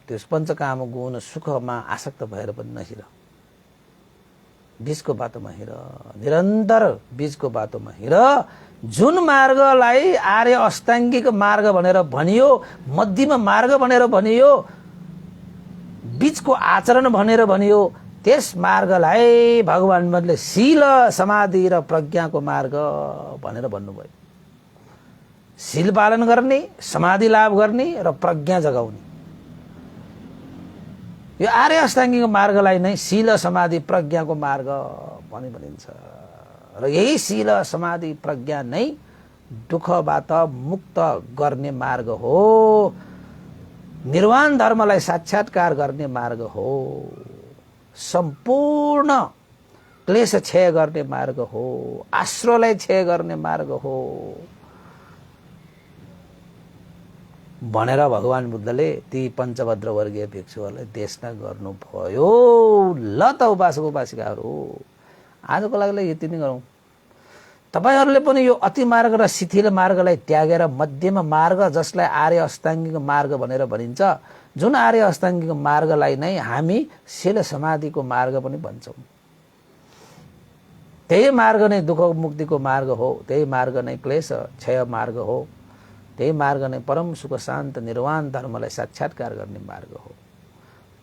त्यस पञ्चकाम गुण सुखमा आसक्त भएर पनि नहिर, बीचको बाटोमा हिँड, निरन्तर बीचको बाटोमा हिँड। जुन मार्गलाई आर्य अष्टाङ्गिक मार्ग भनेर भनियो, मध्यम मार्ग भनेर भनियो, बीचको आचरण भनेर भनियो, त्यस मार्गलाई भगवान बुद्धले शील समाधि र प्रज्ञाको मार्ग भनेर भन्नुभयो। शील पालन गर्ने, समाधि लाभ गर्ने र प्रज्ञा जगाउने, यो आर्य अष्टाङ्गिक मार्गलाई नै शील समाधि प्रज्ञाको मार्ग भनिन्छ। र यही शील समाधि प्रज्ञा नै दुःखबाट मुक्त गर्ने मार्ग हो, निर्वाण धर्मलाई साक्षात्कार गर्ने मार्ग हो, सम्पूर्ण क्लेश क्षय गर्ने मार्ग हो, आश्रयलाई क्षय गर्ने मार्ग हो भनेर भगवान बुद्धले ती पञ्चभद्र वर्गीय भिक्षुहरूलाई देशना गर्नुभयो। ल त उपासक उपासिकाहरू, आजको लागि यति नै गरौँ। तपाईहरूले पनि यो अति मार्ग र शिथिल मार्गलाई त्यागेर मध्यम मार्ग, जसलाई आर्य अष्टाङ्गिक मार्ग भनेर भनिन्छ, जुन आर्य अष्टाङ्गिक मार्गलाई नै हामी शील समाधिको मार्ग पनि भन्छौँ, त्यही मार्ग नै दुःख मुक्तिको मार्ग हो, त्यही मार्ग नै क्लेश क्षय मार्ग हो, त्यही मार्ग नै परम सुख शान्त निर्वाण धर्मलाई साक्षात्कार गर्ने मार्ग हो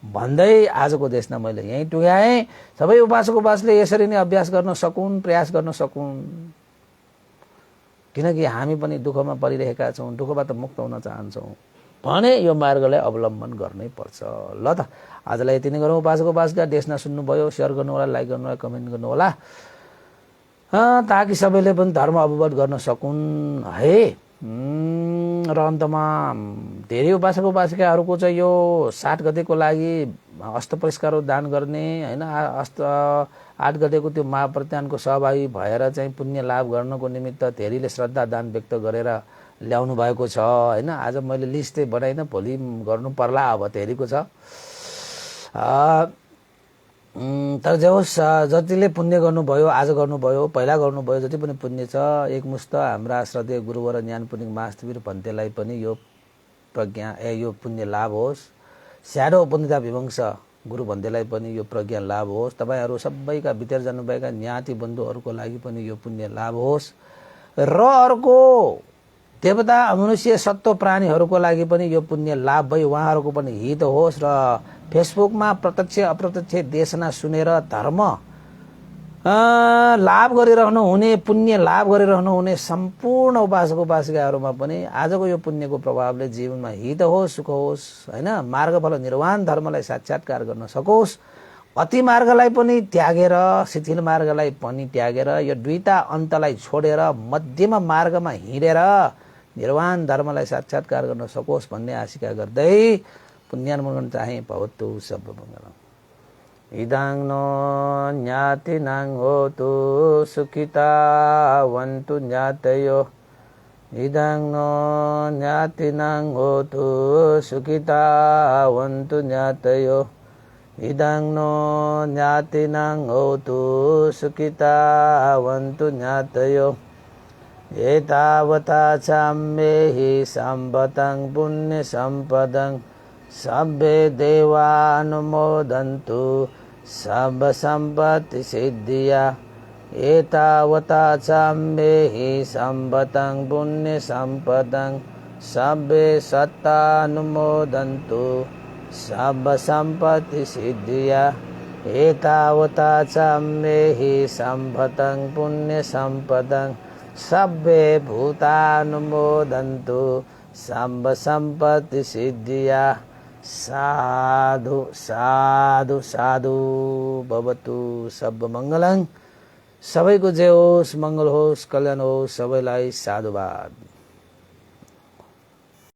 भन्दै आजको देशमा मैले यहीँ टुङ्गाएँ। सबै उपासक उपासकले यसरी नै अभ्यास गर्न सकुन्, प्रयास गर्न सकुन्, किनकि हामी पनि दुःखमा परिरहेका छौँ, दुःखबाट मुक्त हुन चाहन्छौँ भने यो मार्गलाई अवलम्बन गर्नै पर्छ। ल त आजलाई यति नै गरौँ। उपासक उपासिका देशना सुन्नुभयो, सेयर गर्नु होला, लाइक गर्नु होला, कमेन्ट गर्नु होला, ताकि सबैले पनि धर्म अवगत गर्न सकुन् है। र अन्तमा धेरै उपासक उपासिकाहरूको चाहिँ यो 7 गतेको लागि अष्ट पुरस्कार दान गर्ने हैन, 8 गतेको त्यो महाप्रत्यानको सहभागी भएर चाहिँ पुण्य लाभ गर्नको निमित्त धेरैले श्रद्धा दान व्यक्त गरेर ल्याउनु भएको छ हैन। आज मैले लिस्ट बनाइन, भोलि गर्नु पर्ला, अब धेरैको छ। तर जे होस्, जतिले पुण्य गर्नुभयो, आज गर्नुभयो, पहिला गर्नुभयो, जति पनि पुण्य छ, एकमुष्ट हाम्रा श्रद्धेय गुरुवर ज्ञान पुण्य महास्थवीर भन्तेलाई पनि यो प्रज्ञा यो पुण्य लाभ होस्। स्याडो उपनिधा विवंश गुरु भन्तेलाई पनि यो प्रज्ञा लाभ होस्। तपाईहरू सबैका बितेर जानुभएका ज्ञाति बन्धुहरूको लागि पनि यो पुण्य लाभ होस्। र अर्को देवता मनुष्य सत्व प्राणीहरूको लागि पनि यो पुण्य लाभ भई उहाँहरूको पनि हित होस्। र फेसबुकमा प्रत्यक्ष अप्रत्यक्ष देशना सुनेर धर्म लाभ गरिरहनु हुने, पुण्य लाभ गरिरहनु हुने सम्पूर्ण उपासक उपासिकाहरूमा पनि आजको यो पुण्यको प्रभावले जीवनमा हित होस्, सुख होस् हैन, मार्गफल निर्वाण धर्मलाई साक्षात्कार गर्न सकोस्। अति मार्गलाई पनि त्यागेर, शिथिल मार्गलाई पनि त्यागेर, यो दुईटा अन्तलाई छोडेर मध्यम मार्गमा हिँडेर निर्वाण धर्मलाई साक्षात्कार गर्न सकोस् भन्ने आशिका गर्दै पुण्यानुमोदन चाहे भवतु सब मङ्गलम्। इदाङ नो ज्ञातिनाङ होतु सुखिता वन्तु ज्ञातयो। इदाङ नो ज्ञातिनाङ होतु सुखिता वन्तु ज्ञातयो। इदाङ नो ज्ञातिनाङ होतु सुखिता वन्तु ज्ञातयो। एतावता चाम्येहि सम्पतं पुण्य सम्पदं सब्बे देवानुमोदन्तु सब संपत्ति सिद्धिया। एतावता चाम्बेहि सम्पतं पुण्य सम्पदं सब्बे सत्तानुमोदन्तु सब संपत्ति सिद्धिया। एतावता चाम्बेहि सम्पतं पुण्य सम्पदं सब्बे भूतानुमोदन्तु सब संपत्ति सिद्धिया। साधु साधु साधु भवतु सब मंगलं। सबैको जय होस्, मङ्गल होस्, कल्याण होस्, सबैलाई साधुवाद।